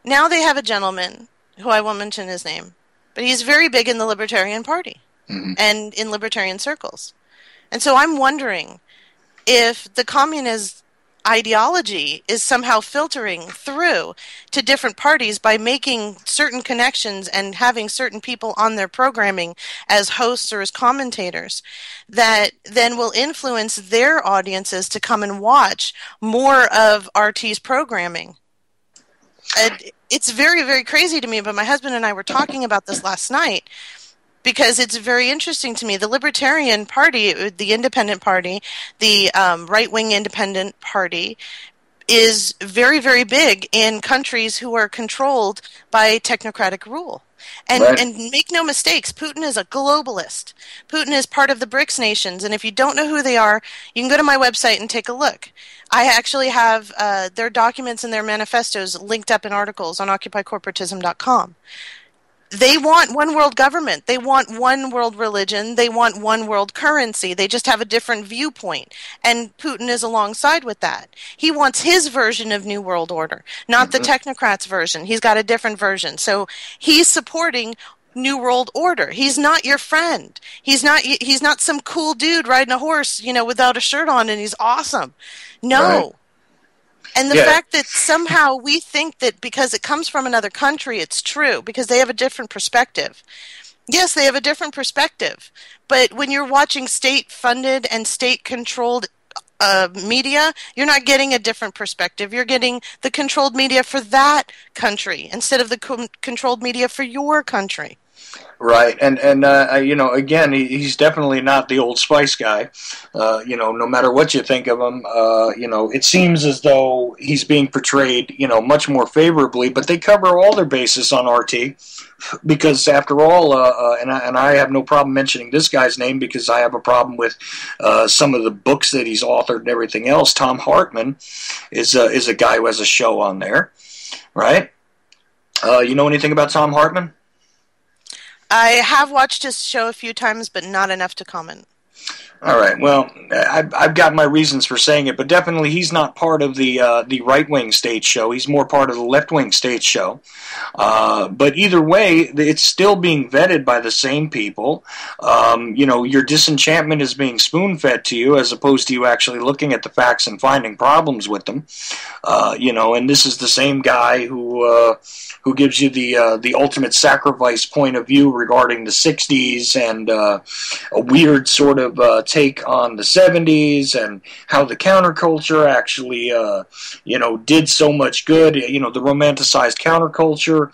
now they have a gentleman, who I won't mention his name, but he's very big in the Libertarian Party and in libertarian circles. And so I'm wondering if the communist ideology is somehow filtering through to different parties by making certain connections and having certain people on their programming as hosts or as commentators that then will influence their audiences to come and watch more of RT's programming. It's very, very crazy to me, but my husband and I were talking about this last night because it's very interesting to me. The Libertarian Party, the Independent Party, the right-wing Independent Party is very, very big in countries who are controlled by technocratic rule. And make no mistakes, Putin is a globalist. Putin is part of the BRICS nations, and if you don't know who they are, you can go to my website and take a look. I actually have their documents and their manifestos linked up in articles on OccupyCorporatism.com. They want one world government. They want one world religion. They want one world currency. They just have a different viewpoint. And Putin is alongside with that. He wants his version of New World Order, not the technocrats' version. He's got a different version. So he's supporting New World Order. He's not your friend. He's not some cool dude riding a horse, without a shirt on, and he's awesome. No. Right. And the fact that somehow we think that because it comes from another country, it's true, because they have a different perspective. Yes, they have a different perspective. But when you're watching state-funded and state-controlled media, you're not getting a different perspective. You're getting the controlled media for that country instead of the controlled media for your country. Right, and again, he's definitely not the Old Spice guy. No matter what you think of him, it seems as though he's being portrayed, much more favorably. But they cover all their bases on RT, because after all, and I have no problem mentioning this guy's name because I have a problem with some of the books that he's authored and everything else. Tom Hartman is a guy who has a show on there, right? You know anything about Tom Hartman? I have watched his show a few times, but not enough to comment. All right. Well, I've got my reasons for saying it, but definitely he's not part of the right-wing state show. He's more part of the left-wing state show. But either way, it's still being vetted by the same people. Your disenchantment is being spoon-fed to you as opposed to you actually looking at the facts and finding problems with them. And this is the same guy who gives you the ultimate sacrifice point of view regarding the 60s and a weird sort of take on the 70s and how the counterculture actually, did so much good, the romanticized counterculture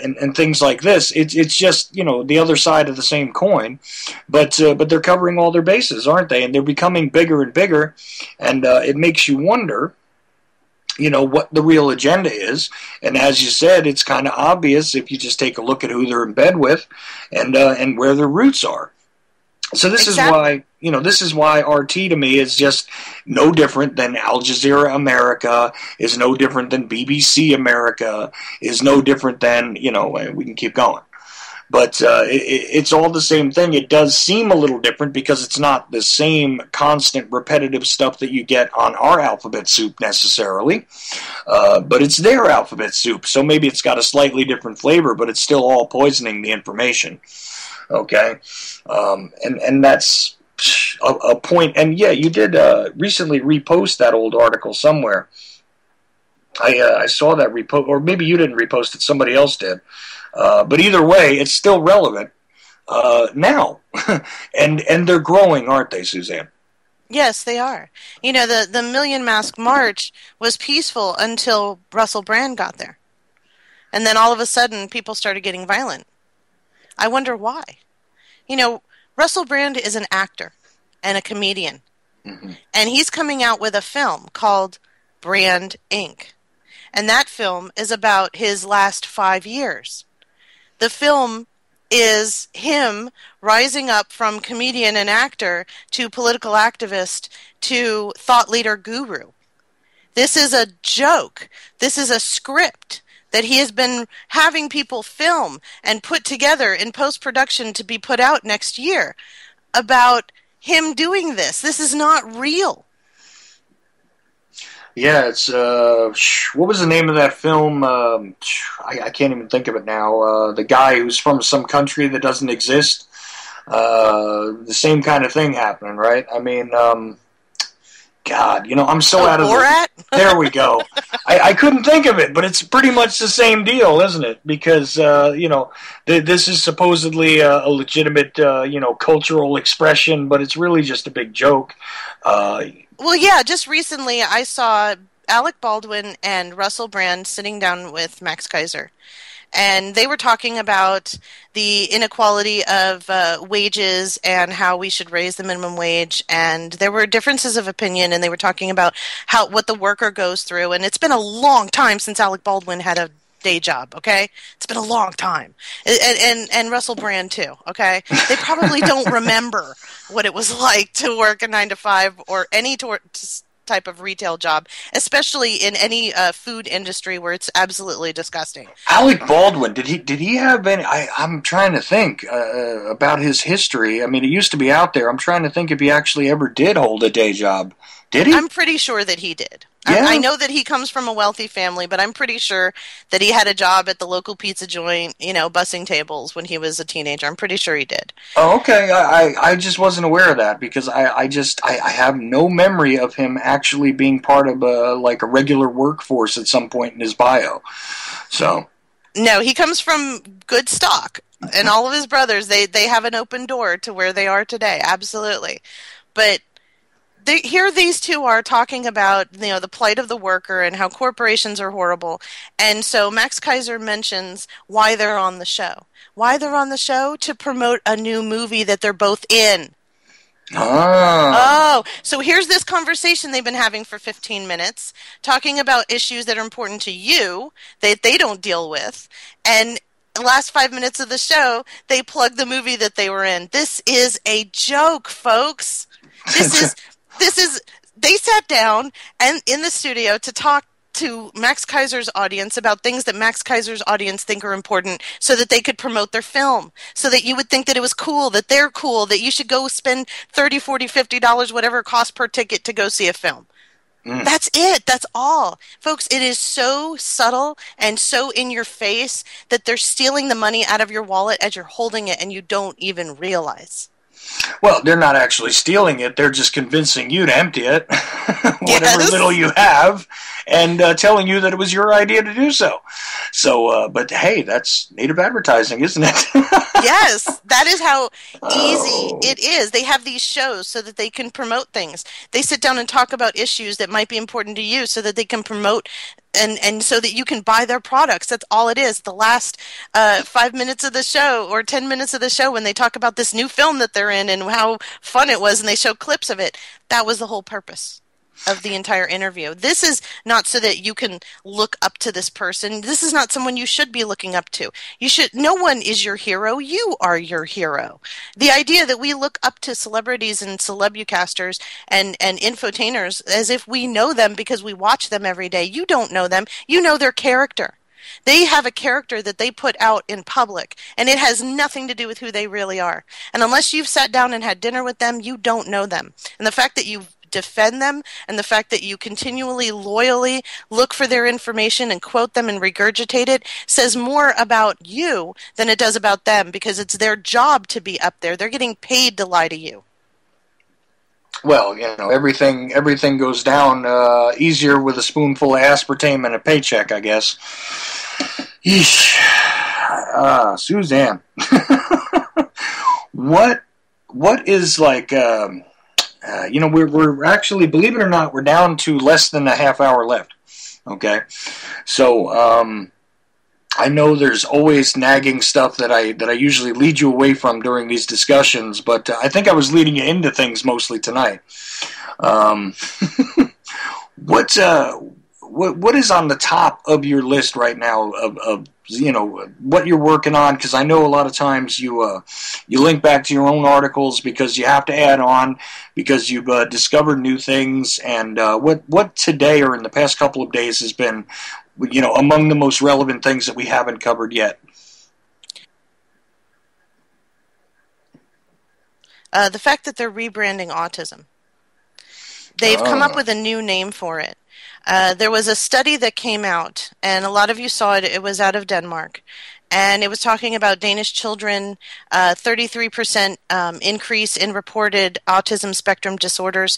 and things like this. It's just, the other side of the same coin, but they're covering all their bases, aren't they? And they're becoming bigger and bigger, and it makes you wonder, what the real agenda is. And as you said, it's kind of obvious if you just take a look at who they're in bed with and where their roots are. So this Exactly. is why RT to me is just no different than Al Jazeera America, is no different than BBC America, is no different than, we can keep going. But it's all the same thing. It does seem a little different because it's not the same constant repetitive stuff that you get on our alphabet soup necessarily. But it's their alphabet soup, so maybe it's got a slightly different flavor, but it's still all poisoning the information. Okay? And that's a point. And yeah, you did recently repost that old article somewhere. I saw that repost, or maybe you didn't repost it, somebody else did. But either way, it's still relevant now. and they're growing, aren't they, Suzanne? Yes, they are. The Million Mask March was peaceful until Russell Brand got there. And then all of a sudden, people started getting violent. I wonder why. Russell Brand is an actor and a comedian. Mm-hmm. And he's coming out with a film called Brand Inc. And that film is about his last 5 years. The film is him rising up from comedian and actor to political activist to thought leader guru. This is a joke. This is a script that he has been having people film and put together in post-production to be put out next year about him doing this. This is not real. Yeah, it's what was the name of that film? I can't even think of it now. The guy who's from some country that doesn't exist. The same kind of thing happening, right? I mean, God, I'm so out of Borat? There we go. I couldn't think of it, but it's pretty much the same deal, isn't it? Because this is supposedly a legitimate cultural expression, but it's really just a big joke. Well, yeah, just recently I saw Alec Baldwin and Russell Brand sitting down with Max Kaiser. And they were talking about the inequality of wages and how we should raise the minimum wage. And there were differences of opinion, and they were talking about what the worker goes through. And it's been a long time since Alec Baldwin had a day job, okay? It's been a long time. And Russell Brand, too, okay? They probably don't remember what it was like to work a 9-to-5 or any type of retail job, especially in any food industry where it's absolutely disgusting. Alec Baldwin, did he have any? I'm trying to think about his history. I mean, it used to be out there. I'm trying to think if he actually ever did hold a day job. Did he? I'm pretty sure that he did. Yeah. I know that he comes from a wealthy family, but I'm pretty sure that he had a job at the local pizza joint, bussing tables when he was a teenager. I'm pretty sure he did. Oh, okay. I just wasn't aware of that because I have no memory of him actually being part of a regular workforce at some point in his bio. So. No, he comes from good stock, and all of his brothers, they have an open door to where they are today. Absolutely. But here these two are talking about the plight of the worker and how corporations are horrible. And so Max Kaiser mentions why they're on the show. Why they're on the show? To promote a new movie that they're both in. Oh, so here's this conversation they've been having for 15 minutes, talking about issues that are important to you that they don't deal with. And the last 5 minutes of the show, they plug the movie that they were in. This is a joke, folks. They sat down and in the studio to talk to Max Kaiser's audience about things that Max Kaiser's audience think are important so that they could promote their film, so that you would think that it was cool, that they're cool, that you should go spend $30, $40, $50, whatever it costs per ticket to go see a film. Mm. That's it. That's all. Folks, it is so subtle and so in your face that they're stealing the money out of your wallet as you're holding it and you don't even realize. Well, they're not actually stealing it. They're just convincing you to empty it, whatever little you have, and telling you that it was your idea to do so. So, but hey, that's native advertising, isn't it? Yes, that is how easy it is. They have these shows so that they can promote things. They sit down and talk about issues that might be important to you so that they can promote and so that you can buy their products. That's all it is. The last 5 minutes of the show or 10 minutes of the show when they talk about this new film that they're in and how fun it was and they show clips of it, that was the whole purpose. of the entire interview. This is not so that you can look up to this person. This is not someone you should be looking up to. No one is your hero. You are your hero. The idea that we look up to celebrities and celebucasters and infotainers as if we know them because we watch them every day. You don't know them. You know their character. They have a character that they put out in public, and it has nothing to do with who they really are. And unless you've sat down and had dinner with them, you don't know them. And the fact that you defend them and the fact that you continually loyally look for their information and quote them and regurgitate it says more about you than it does about them, because it's their job to be up there. They're getting paid to lie to you. Well, everything goes down easier with a spoonful of aspartame and a paycheck, I guess. Yeesh. Suzanne. What is like... we're actually, believe it or not, we're down to less than a half hour left. Okay, so I know there's always nagging stuff that I usually lead you away from during these discussions, but I think I was leading you into things mostly tonight. What is on the top of your list right now of what you're working on? Because I know a lot of times you link back to your own articles because you have to add on, because you've discovered new things. And what today or in the past couple of days has been, among the most relevant things that we haven't covered yet? The fact that they're rebranding autism. They've come up with a new name for it. There was a study that came out, and a lot of you saw it. It was out of Denmark, and it was talking about Danish children, 33% increase in reported autism spectrum disorders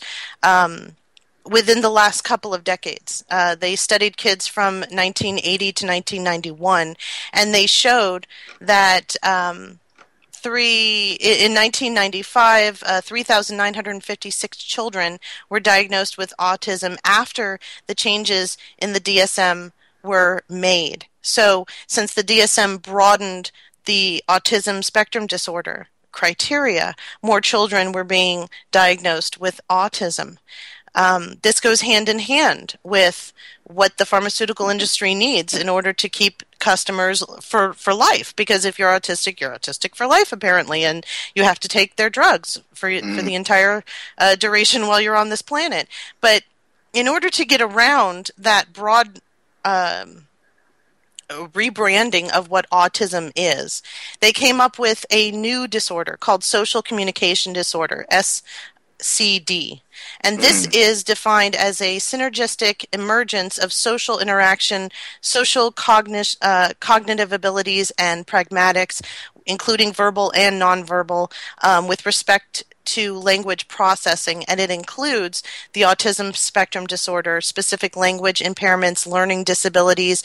within the last couple of decades. They studied kids from 1980 to 1991, and they showed that in 1995, 3,956 children were diagnosed with autism after the changes in the DSM were made. So, since the DSM broadened the autism spectrum disorder criteria, more children were being diagnosed with autism. This goes hand in hand with what the pharmaceutical industry needs in order to keep customers for life. Because if you're autistic for life, apparently, and you have to take their drugs for the entire duration while you're on this planet. But in order to get around that broad rebranding of what autism is, they came up with a new disorder called social communication disorder, SCD. And this is defined as a synergistic emergence of social interaction, social cognitive abilities, and pragmatics, including verbal and nonverbal, with respect to language processing, and it includes the autism spectrum disorder, specific language impairments, learning disabilities,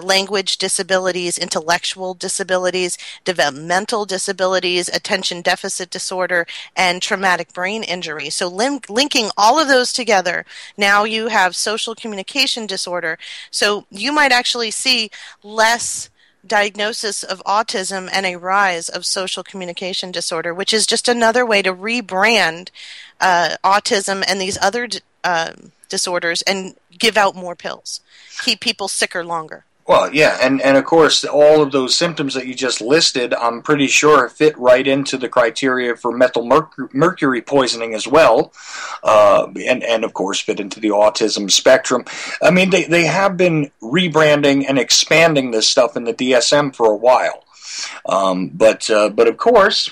language disabilities, intellectual disabilities, developmental disabilities, attention deficit disorder, and traumatic brain injury. So linking all of those together, now you have social communication disorder. So you might actually see less diagnosis of autism and a rise of social communication disorder, which is just another way to rebrand autism and these other disorders and give out more pills, keep people sicker longer. Well, yeah, and of course, all of those symptoms that you just listed, I'm pretty sure fit right into the criteria for methyl mercury poisoning as well, and of course fit into the autism spectrum. I mean, they have been rebranding and expanding this stuff in the DSM for a while, but of course,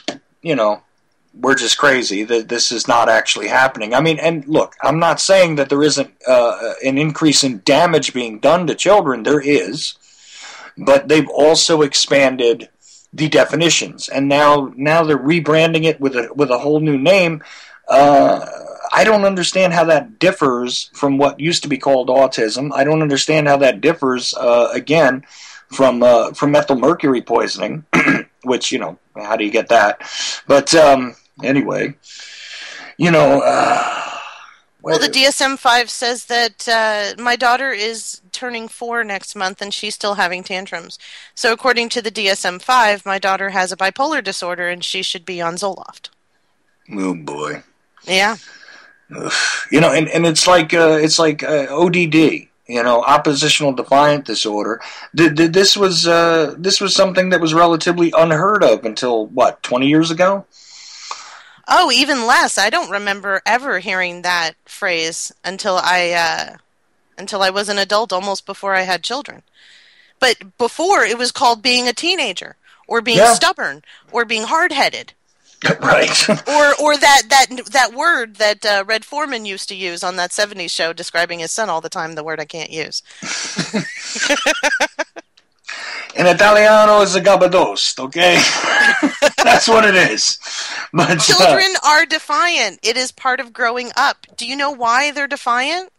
we're just crazy that this is not actually happening. I mean, and look, I'm not saying that there isn't an increase in damage being done to children. There is, but they've also expanded the definitions, and now they're rebranding it with a whole new name. I don't understand how that differs from what used to be called autism. I don't understand how that differs again from methyl mercury poisoning, which how do you get that? But anyway, well, the DSM-5 says that my daughter is turning 4 next month and she's still having tantrums. So according to the DSM-5, my daughter has a bipolar disorder and she should be on Zoloft. Oh, boy. Yeah. And it's like ODD. Oppositional defiant disorder. This was something that was relatively unheard of until what, 20 years ago? Oh, even less. I don't remember ever hearing that phrase until I was an adult, almost before I had children. But before, it was called being a teenager, or being stubborn, or being hard-headed. Right. or that word that Red Foreman used to use on that 70s show describing his son all the time, the word I can't use. In Italiano is a gabadost, okay? That's what it is. But children are defiant. It is part of growing up. Do you know why they're defiant?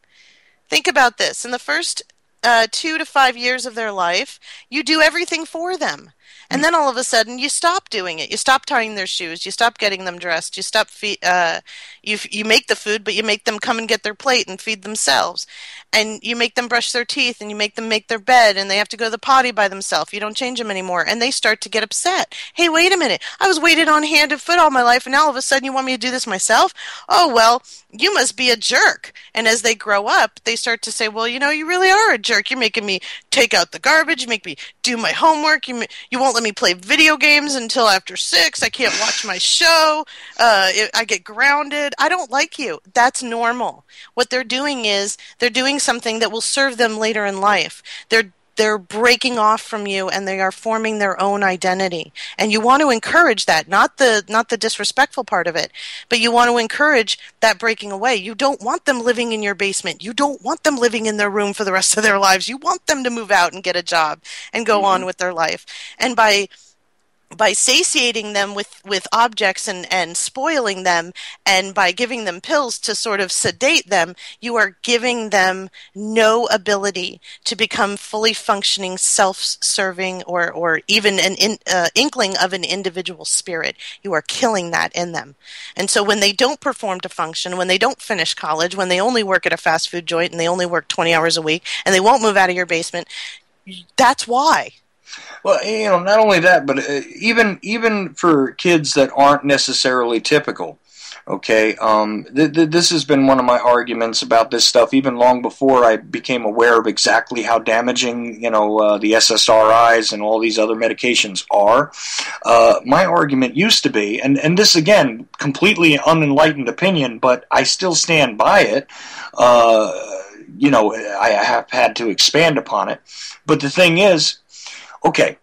Think about this. In the first 2 to 5 years of their life, you do everything for them. And then all of a sudden, you stop doing it. You stop tying their shoes. You stop getting them dressed. You stop you make the food, but you make them come and get their plate and feed themselves. And you make them brush their teeth, and you make them make their bed, and they have to go to the potty by themselves. You don't change them anymore. And they start to get upset. Hey, wait a minute. I was waited on hand and foot all my life, and now all of a sudden you want me to do this myself? Oh, well, you must be a jerk. And as they grow up, they start to say, well, you really are a jerk. You're making me take out the garbage. You make me do my homework. You won't let me play video games until after 6. I can't watch my show. I get grounded. I don't like you. That's normal. What they're doing is they're doing something that will serve them later in life. They're breaking off from you, and they are forming their own identity. And you want to encourage that, not the disrespectful part of it, but you want to encourage that breaking away. You don't want them living in your basement. You don't want them living in their room for the rest of their lives. You want them to move out and get a job and go on with their life. And by satiating them with objects and spoiling them, and by giving them pills to sort of sedate them, you are giving them no ability to become fully functioning, self-serving, or even an inkling of an individual spirit. You are killing that in them. And so when they don't perform to function, when they don't finish college, when they only work at a fast food joint and they only work 20 hours a week, and they won't move out of your basement, that's why. Well, not only that, but even for kids that aren't necessarily typical, okay, this has been one of my arguments about this stuff even long before I became aware of exactly how damaging, the SSRIs and all these other medications are. My argument used to be, and this, again, completely unenlightened opinion, but I still stand by it. I have had to expand upon it. But the thing is, okay,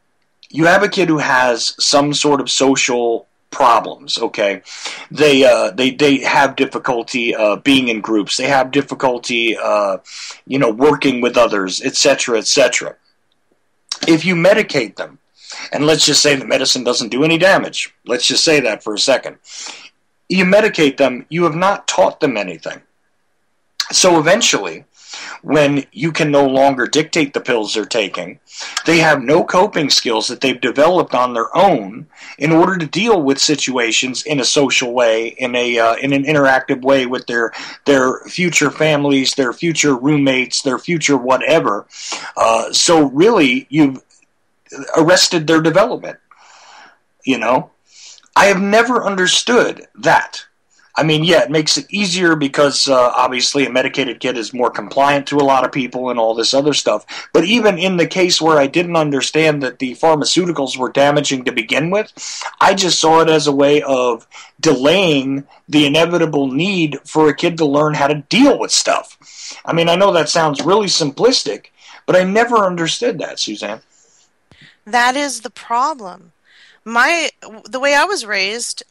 you have a kid who has some sort of social problems, okay? They have difficulty being in groups. They have difficulty, working with others, etc., etc. If you medicate them, and let's just say the medicine doesn't do any damage. Let's just say that for a second. You medicate them, you have not taught them anything. So eventually, when you can no longer dictate the pills they're taking, they have no coping skills that they've developed on their own in order to deal with situations in a social way, in an interactive way with their future families, their future roommates, their future whatever. So really, you've arrested their development. I have never understood that. I mean, yeah, it makes it easier because obviously a medicated kid is more compliant to a lot of people and all this other stuff. But even in the case where I didn't understand that the pharmaceuticals were damaging to begin with, I just saw it as a way of delaying the inevitable need for a kid to learn how to deal with stuff. I mean, I know that sounds really simplistic, but I never understood that, Suzanne. That is the problem. The way I was raised,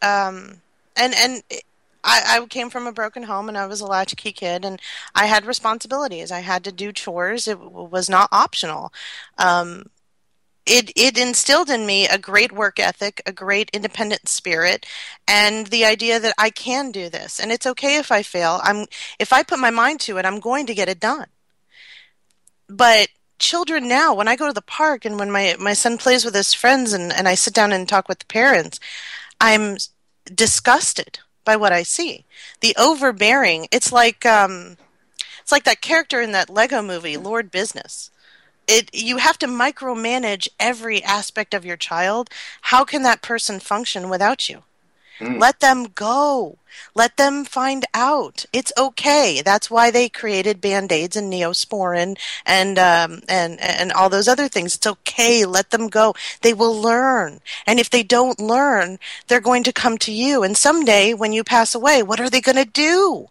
I came from a broken home, and I was a latchkey kid, and I had responsibilities. I had to do chores. It was not optional. It instilled in me a great work ethic, a great independent spirit, and the idea that I can do this, and it's okay if I fail. If I put my mind to it, I'm going to get it done. But children now, when I go to the park and when my son plays with his friends and I sit down and talk with the parents, I'm disgusted by what I see. The overbearing, it's like that character in that Lego movie, Lord Business. You have to micromanage every aspect of your child. How can that person function without you? Let them go. Let them find out. It's okay. That's why they created Band-Aids and Neosporin and all those other things. It's okay. Let them go. They will learn. And if they don't learn, they're going to come to you. And someday when you pass away, what are they going to do?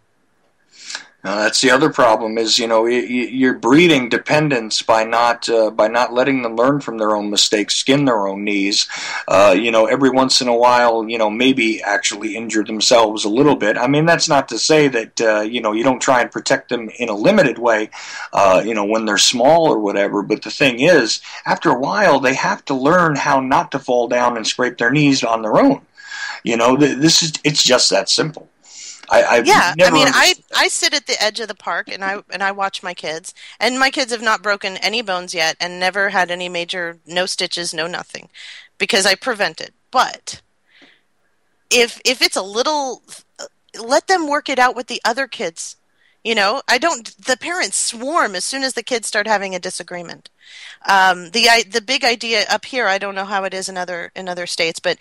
That's the other problem is, you're breeding dependence by not letting them learn from their own mistakes, skin their own knees. Every once in a while, maybe actually injure themselves a little bit. I mean, that's not to say that, you don't try and protect them in a limited way, when they're small or whatever. But the thing is, after a while, they have to learn how not to fall down and scrape their knees on their own. It's just that simple. I sit at the edge of the park and I watch my kids, and my kids have not broken any bones yet and never had any major, no stitches, no nothing, because I prevented. But if it's a little, let them work it out with the other kids. The parents swarm as soon as the kids start having a disagreement. The big idea up here, I don't know how it is in other states, but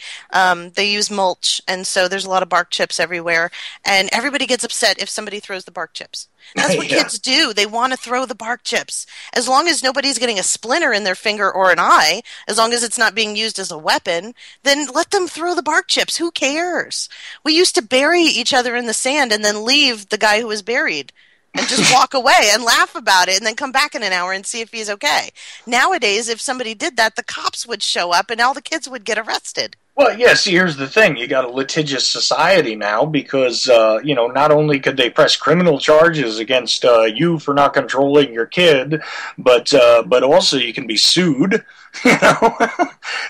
they use mulch, and so there's a lot of bark chips everywhere, and everybody gets upset if somebody throws the bark chips. That's what kids do. They want to throw the bark chips. As long as nobody's getting a splinter in their finger or an eye, as long as it's not being used as a weapon, then let them throw the bark chips. Who cares? We used to bury each other in the sand and then leave the guy who was buried and just walk away and laugh about it and then come back in an hour and see if he's okay. Nowadays, if somebody did that, the cops would show up and all the kids would get arrested. Well, yeah, see, here's the thing. You got a litigious society now because, not only could they press criminal charges against you for not controlling your kid, but also you can be sued.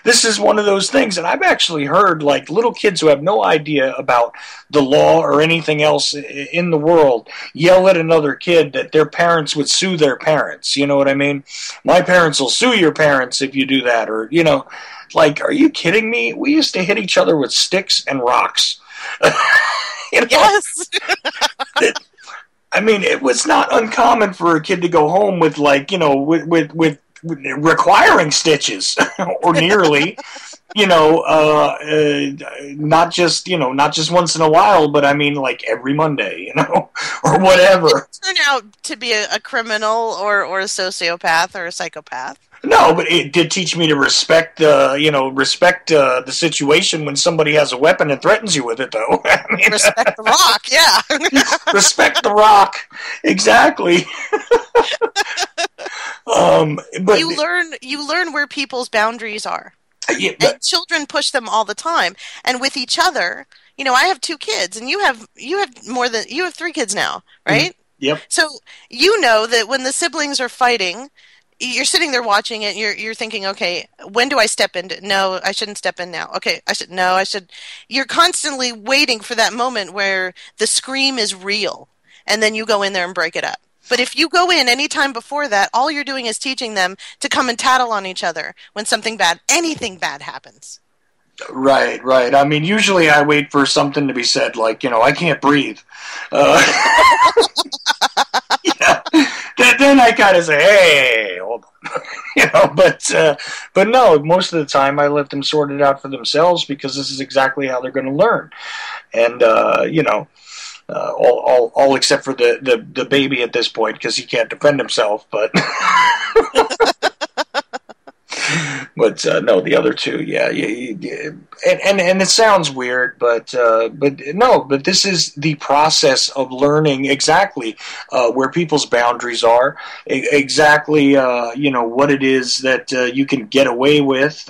This is one of those things, and I've actually heard, like, little kids who have no idea about the law or anything else in the world yell at another kid that their parents would sue their parents. You know what I mean? My parents will sue your parents if you do that, or, like, are you kidding me? We used to hit each other with sticks and rocks. Yes. It was not uncommon for a kid to go home with, like, with requiring stitches or nearly. Not just once in a while, but like every Monday, or whatever. Did it turn out to be a criminal or a sociopath or a psychopath? No, but it did teach me to respect the situation when somebody has a weapon and threatens you with it, though. Respect the rock, yeah. Respect the rock, exactly. But you learn where people's boundaries are. Yeah, and children push them all the time, and with each other. I have 2 kids, and you have 3 kids now, right? Mm-hmm. Yep. So that when the siblings are fighting, you're sitting there watching it. You're thinking, okay, when do I step in? No, I shouldn't step in now. Okay, I should. You're constantly waiting for that moment where the scream is real, and then you go in there and break it up. But if you go in any time before that, all you're doing is teaching them to come and tattle on each other when anything bad happens. Right. Usually I wait for something to be said, like, I can't breathe. Yeah. Then I kind of say, hey, hold on. But no, most of the time I let them sort it out for themselves because this is exactly how they're going to learn. And, all except for the baby at this point because he can't defend himself, but but no, the other 2, yeah, and it sounds weird, but this is the process of learning exactly where people's boundaries are, exactly what it is that you can get away with,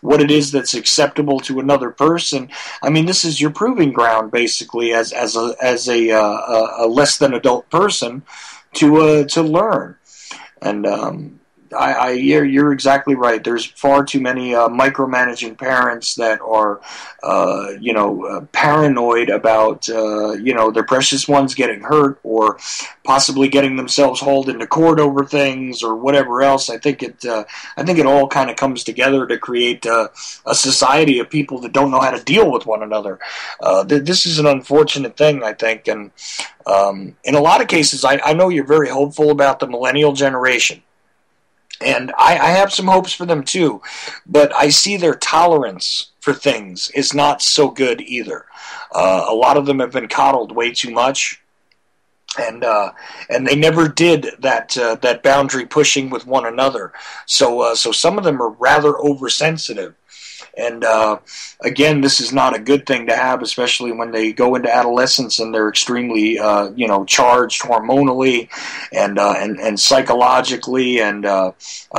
what it is that's acceptable to another person. This is your proving ground, basically, as a less than adult person to learn, and. You're exactly right. There's far too many micromanaging parents that are, paranoid about, their precious ones getting hurt or possibly getting themselves hauled into court over things or whatever else. I think it all kind of comes together to create a society of people that don't know how to deal with one another. This is an unfortunate thing, I think, and in a lot of cases, I know you're very hopeful about the millennial generation. And I have some hopes for them too, but I see their tolerance for things is not so good either. A lot of them have been coddled way too much, and they never did that boundary pushing with one another. So some of them are rather oversensitive. And again, this is not a good thing to have, especially when they go into adolescence and they're extremely, charged hormonally and psychologically, and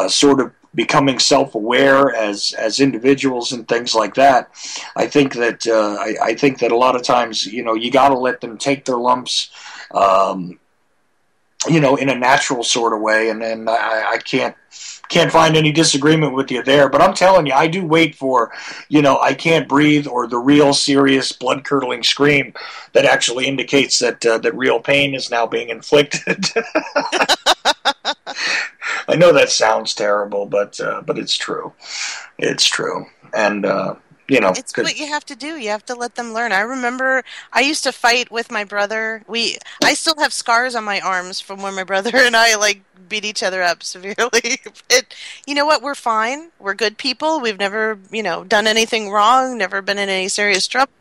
sort of becoming self-aware as individuals and things like that. I think that a lot of times, you got to let them take their lumps, in a natural sort of way, and I can't find any disagreement with you there. But I'm telling you, I do wait for, I can't breathe, or the real serious blood-curdling scream that actually indicates that real pain is now being inflicted. I know that sounds terrible, but it's true. It's true. And, it's what you have to do. You have to let them learn. I remember I used to fight with my brother. I still have scars on my arms from when my brother and I beat each other up severely. You know what? We're fine. We're good people. We've never, done anything wrong. Never been in any serious trouble.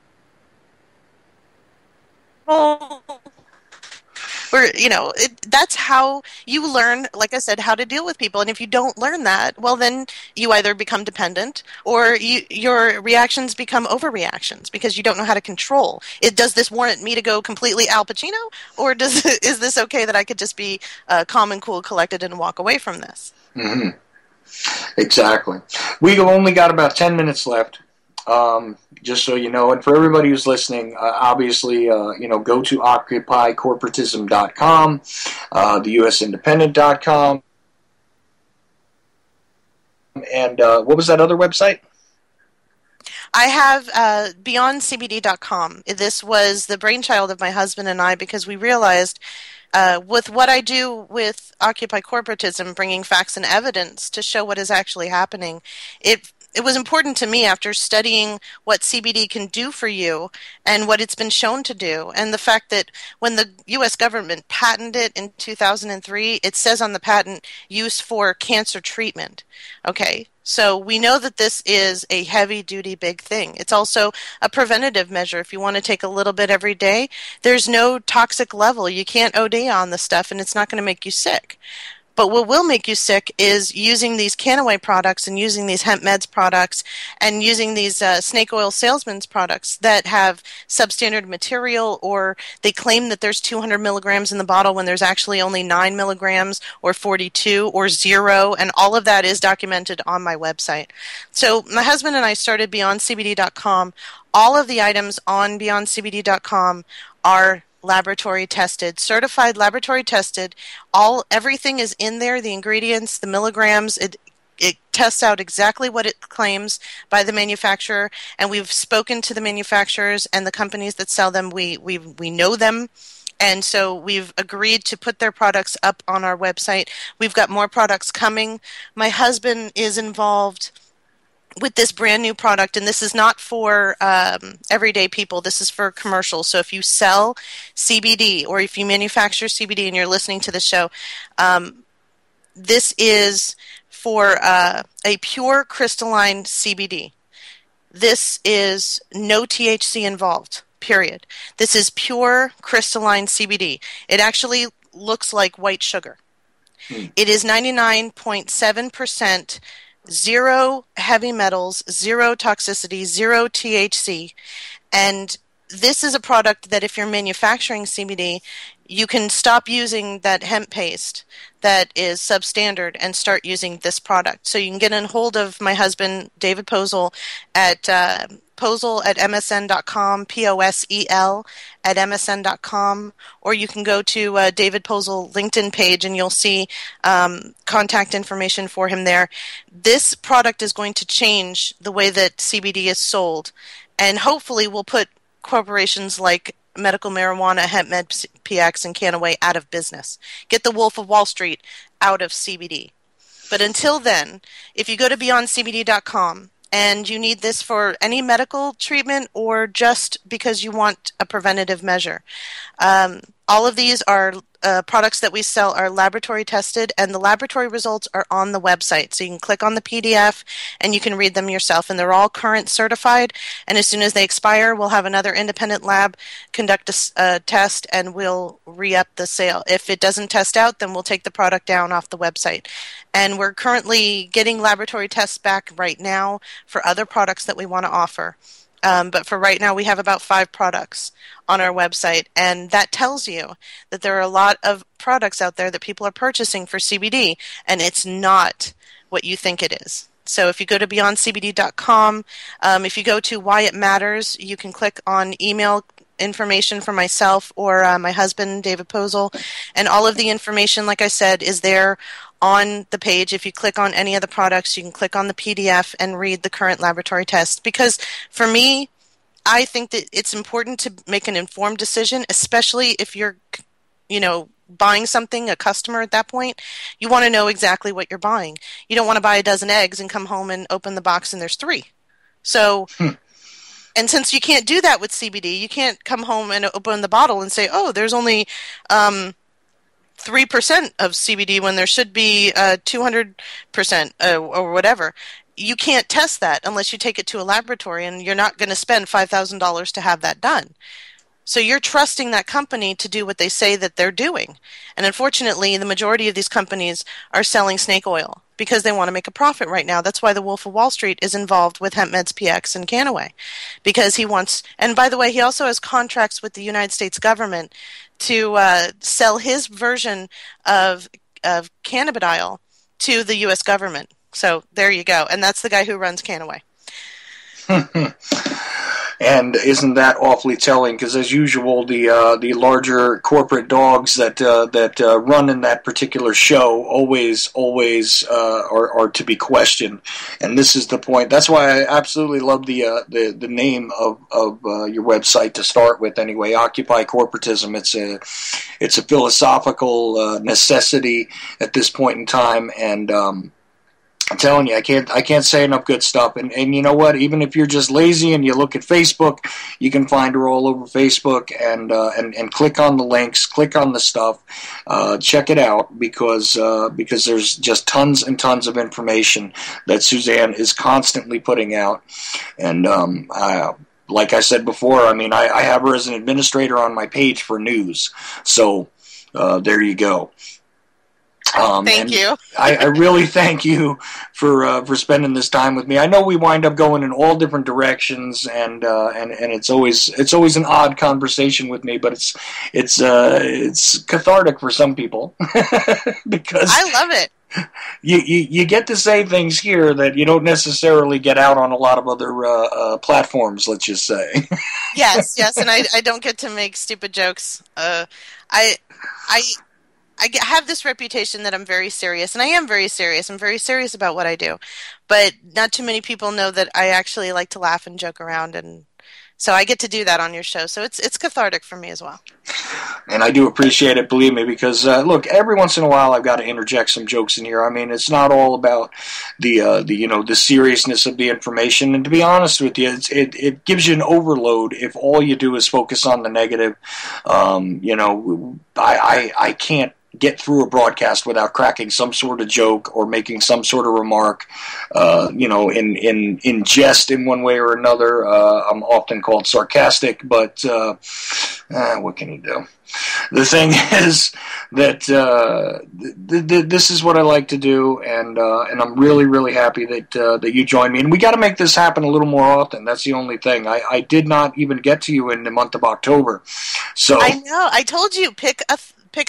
That's how you learn, like I said, how to deal with people. And if you don't learn that, well, then you either become dependent, or your reactions become overreactions because you don't know how to control. Does this warrant me to go completely Al Pacino, or is this okay that I could just be calm and cool, collected, and walk away from this? Mm-hmm. Exactly. We've only got about 10 minutes left. Just so you know, and for everybody who's listening, obviously, go to OccupyCorporatism.com, theUSIndependent.com, and what was that other website? I have BeyondCBD.com. This was the brainchild of my husband and I, because we realized with what I do with Occupy Corporatism, bringing facts and evidence to show what is actually happening, it was important to me, after studying what CBD can do for you and what it's been shown to do, and the fact that when the U.S. government patented it in 2003, it says on the patent, use for cancer treatment. Okay, so we know that this is a heavy-duty big thing. It's also a preventative measure. If you want to take a little bit every day, there's no toxic level. You can't OD on the stuff, and it's not going to make you sick. But what will make you sick is using these Canaway products and using these hemp meds products and using these snake oil salesmen's products that have substandard material, or they claim that there's 200 milligrams in the bottle when there's actually only 9 milligrams or 42 or 0, and all of that is documented on my website. So my husband and I started BeyondCBD.com. All of the items on BeyondCBD.com are laboratory tested, certified laboratory tested. Everything is in there, the ingredients, the milligrams. It tests out exactly what it claims by the manufacturer, and we've spoken to the manufacturers and the companies that sell them. We know them, and so we've agreed to put their products up on our website. We've got more products coming. My husband is involved with this brand new product, and this is not for everyday people. This is for commercial. So if you sell CBD, or if you manufacture CBD and you're listening to the show, this is for a pure crystalline CBD. This is no THC involved, period. This is pure crystalline CBD. It actually looks like white sugar. It is 99.7% zero heavy metals, zero toxicity, zero THC. And this is a product that if you're manufacturing CBD, you can stop using that hemp paste that is substandard and start using this product. So you can get in hold of my husband, David Posel, at posel@msn.com, POSEL @msn.com, or you can go to David Posel LinkedIn page and you'll see contact information for him there. This product is going to change the way that CBD is sold, and hopefully will put corporations like medical marijuana, hemp med PX, and Canaway out of business. Get the Wolf of Wall Street out of CBD. But until then, if you go to beyondcbd.com and you need this for any medical treatment or just because you want a preventative measure, All of these are products that we sell are laboratory tested, and the laboratory results are on the website. So you can click on the PDF and you can read them yourself. And they're all current certified. And as soon as they expire, we'll have another independent lab conduct a test, and we'll re-up the sale. If it doesn't test out, then we'll take the product down off the website. And we're currently getting laboratory tests back right now for other products that we want to offer. But for right now, we have about 5 products on our website, and that tells you that there are a lot of products out there that people are purchasing for CBD, and it's not what you think it is. So if you go to beyondcbd.com, if you go to Why It Matters, you can click on email information for myself or my husband, David Posel, and all of the information, like I said, is there on the page. If you click on any of the products, you can click on the PDF and read the current laboratory test. Because for me, I think that it's important to make an informed decision, especially if you're, buying something, a customer at that point. You want to know exactly what you're buying. You don't want to buy a dozen eggs and come home and open the box and there's 3. So, and since you can't do that with CBD, you can't come home and open the bottle and say, oh, there's only 3% of CBD when there should be 200% or whatever. You can't test that unless you take it to a laboratory, and you're not going to spend $5,000 to have that done. So you're trusting that company to do what they say that they're doing. And unfortunately, the majority of these companies are selling snake oil because they want to make a profit right now. That's why the Wolf of Wall Street is involved with Hemp Meds PX and Canaway, because he wants, and by the way, he also has contracts with the United States government to sell his version of cannabidiol to the U.S. government. So there you go. And that's the guy who runs Canaway. And isn't that awfully telling? Because as usual, the larger corporate dogs that run in that particular show always are to be questioned. And this is the point. That's why I absolutely love the name of your website to start with. Anyway, Occupy Corporatism. It's a philosophical necessity at this point in time, and I'm telling you, I can't say enough good stuff. And you know what? Even if you're just lazy and you look at Facebook, you can find her all over Facebook and click on the links, click on the stuff, check it out because there's just tons and tons of information that Suzanne is constantly putting out. And like I said before, I mean, I have her as an administrator on my page for news. So there you go. Thank you. I really thank you for spending this time with me. I know we wind up going in all different directions, and it's always an odd conversation with me, but it's cathartic for some people because I love it. You get to say things here that you don't necessarily get out on a lot of other platforms. Let's just say. Yes, and I don't get to make stupid jokes. I have this reputation that I'm very serious, and I am very serious. I'm very serious about what I do, but not too many people know that I actually like to laugh and joke around, and so I get to do that on your show. So it's cathartic for me as well. And I do appreciate it, believe me, because look, every once in a while I've got to interject some jokes in here. I mean, it's not all about the seriousness of the information. And to be honest with you, it gives you an overload if all you do is focus on the negative. I can't get through a broadcast without cracking some sort of joke or making some sort of remark, in jest in one way or another. I'm often called sarcastic, but what can you do? The thing is that this is what I like to do, and I'm really, really happy that you joined me. And we got to make this happen a little more often. That's the only thing. I did not even get to you in the month of October. So I know. I told you pick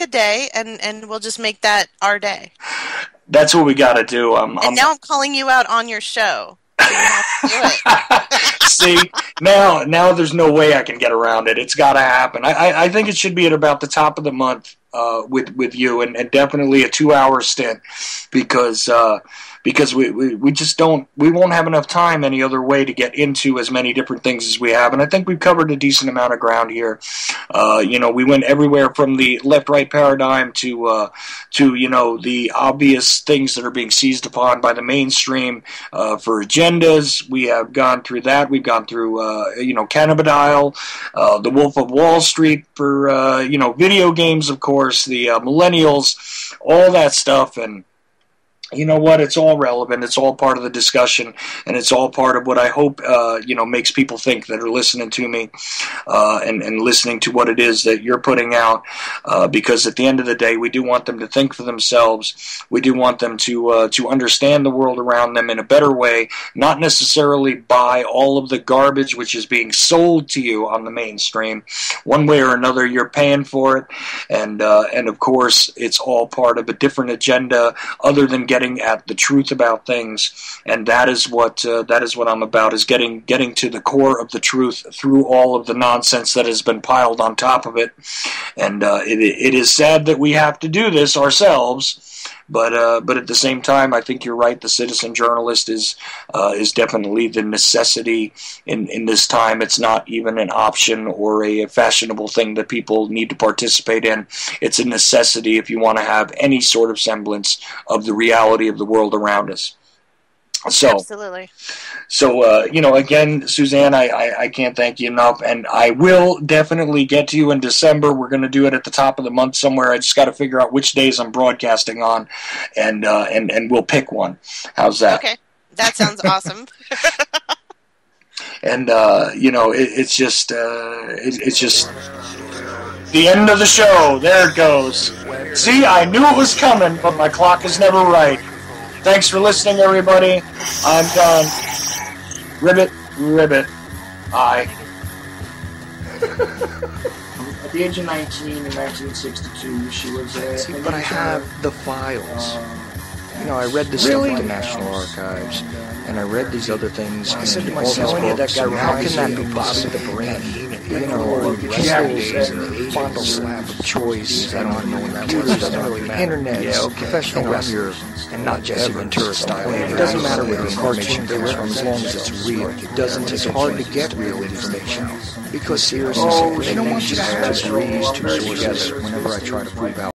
a day, and we'll just make that our day. That's what we got to do. Now I'm calling you out on your show. So you have to do it. See, now there's no way I can get around it. It's got to happen. I think it should be at about the top of the month with you, and definitely a 2-hour stint, because because we just we won't have enough time any other way to get into as many different things as we have. And I think we've covered a decent amount of ground here. We went everywhere from the left-right paradigm to the obvious things that are being seized upon by the mainstream for agendas. We have gone through that. We've gone through, cannabidiol, the Wolf of Wall Street for, video games, of course, the millennials, all that stuff. And you know what? It's all relevant. It's all part of the discussion, and it's all part of what I hope, makes people think that are listening to me and listening to what it is that you're putting out. Because at the end of the day, we do want them to think for themselves. We do want them to understand the world around them in a better way, not necessarily buy all of the garbage which is being sold to you on the mainstream. One way or another, you're paying for it, and of course, it's all part of a different agenda other than getting at the truth about things, and that is what I'm about, is getting to the core of the truth through all of the nonsense that has been piled on top of it. And it is sad that we have to do this ourselves, but at the same time, I think you're right. The citizen journalist is definitely the necessity in this time. It's not even an option or a fashionable thing that people need to participate in. It's a necessity if you want to have any sort of semblance of the reality of the world around us. So, absolutely. So, again, Suzanne, I can't thank you enough, and I will definitely get to you in December. We're going to do it at the top of the month somewhere. I just got to figure out which days I'm broadcasting on, and we'll pick one. How's that? Okay, that sounds awesome. And it's just the end of the show. There it goes. See, I knew it was coming, but my clock is never right. Thanks for listening, everybody. I'm done. Ribbit, I. At the age of 19 in 1962, she was a... But I have the files. I read this stuff at the National Archives, and I read these other things. I said to myself, how can that be possible? The brain, pistols and fondle slab of choice, and computers doesn't really matter. Internet, professional wrestlers, and not Jesse Ventura style. It doesn't matter where the cartoon comes from as long as it's real. It's hard to get real information because seriously, they don't want you to have just read two sources whenever I try to prove out.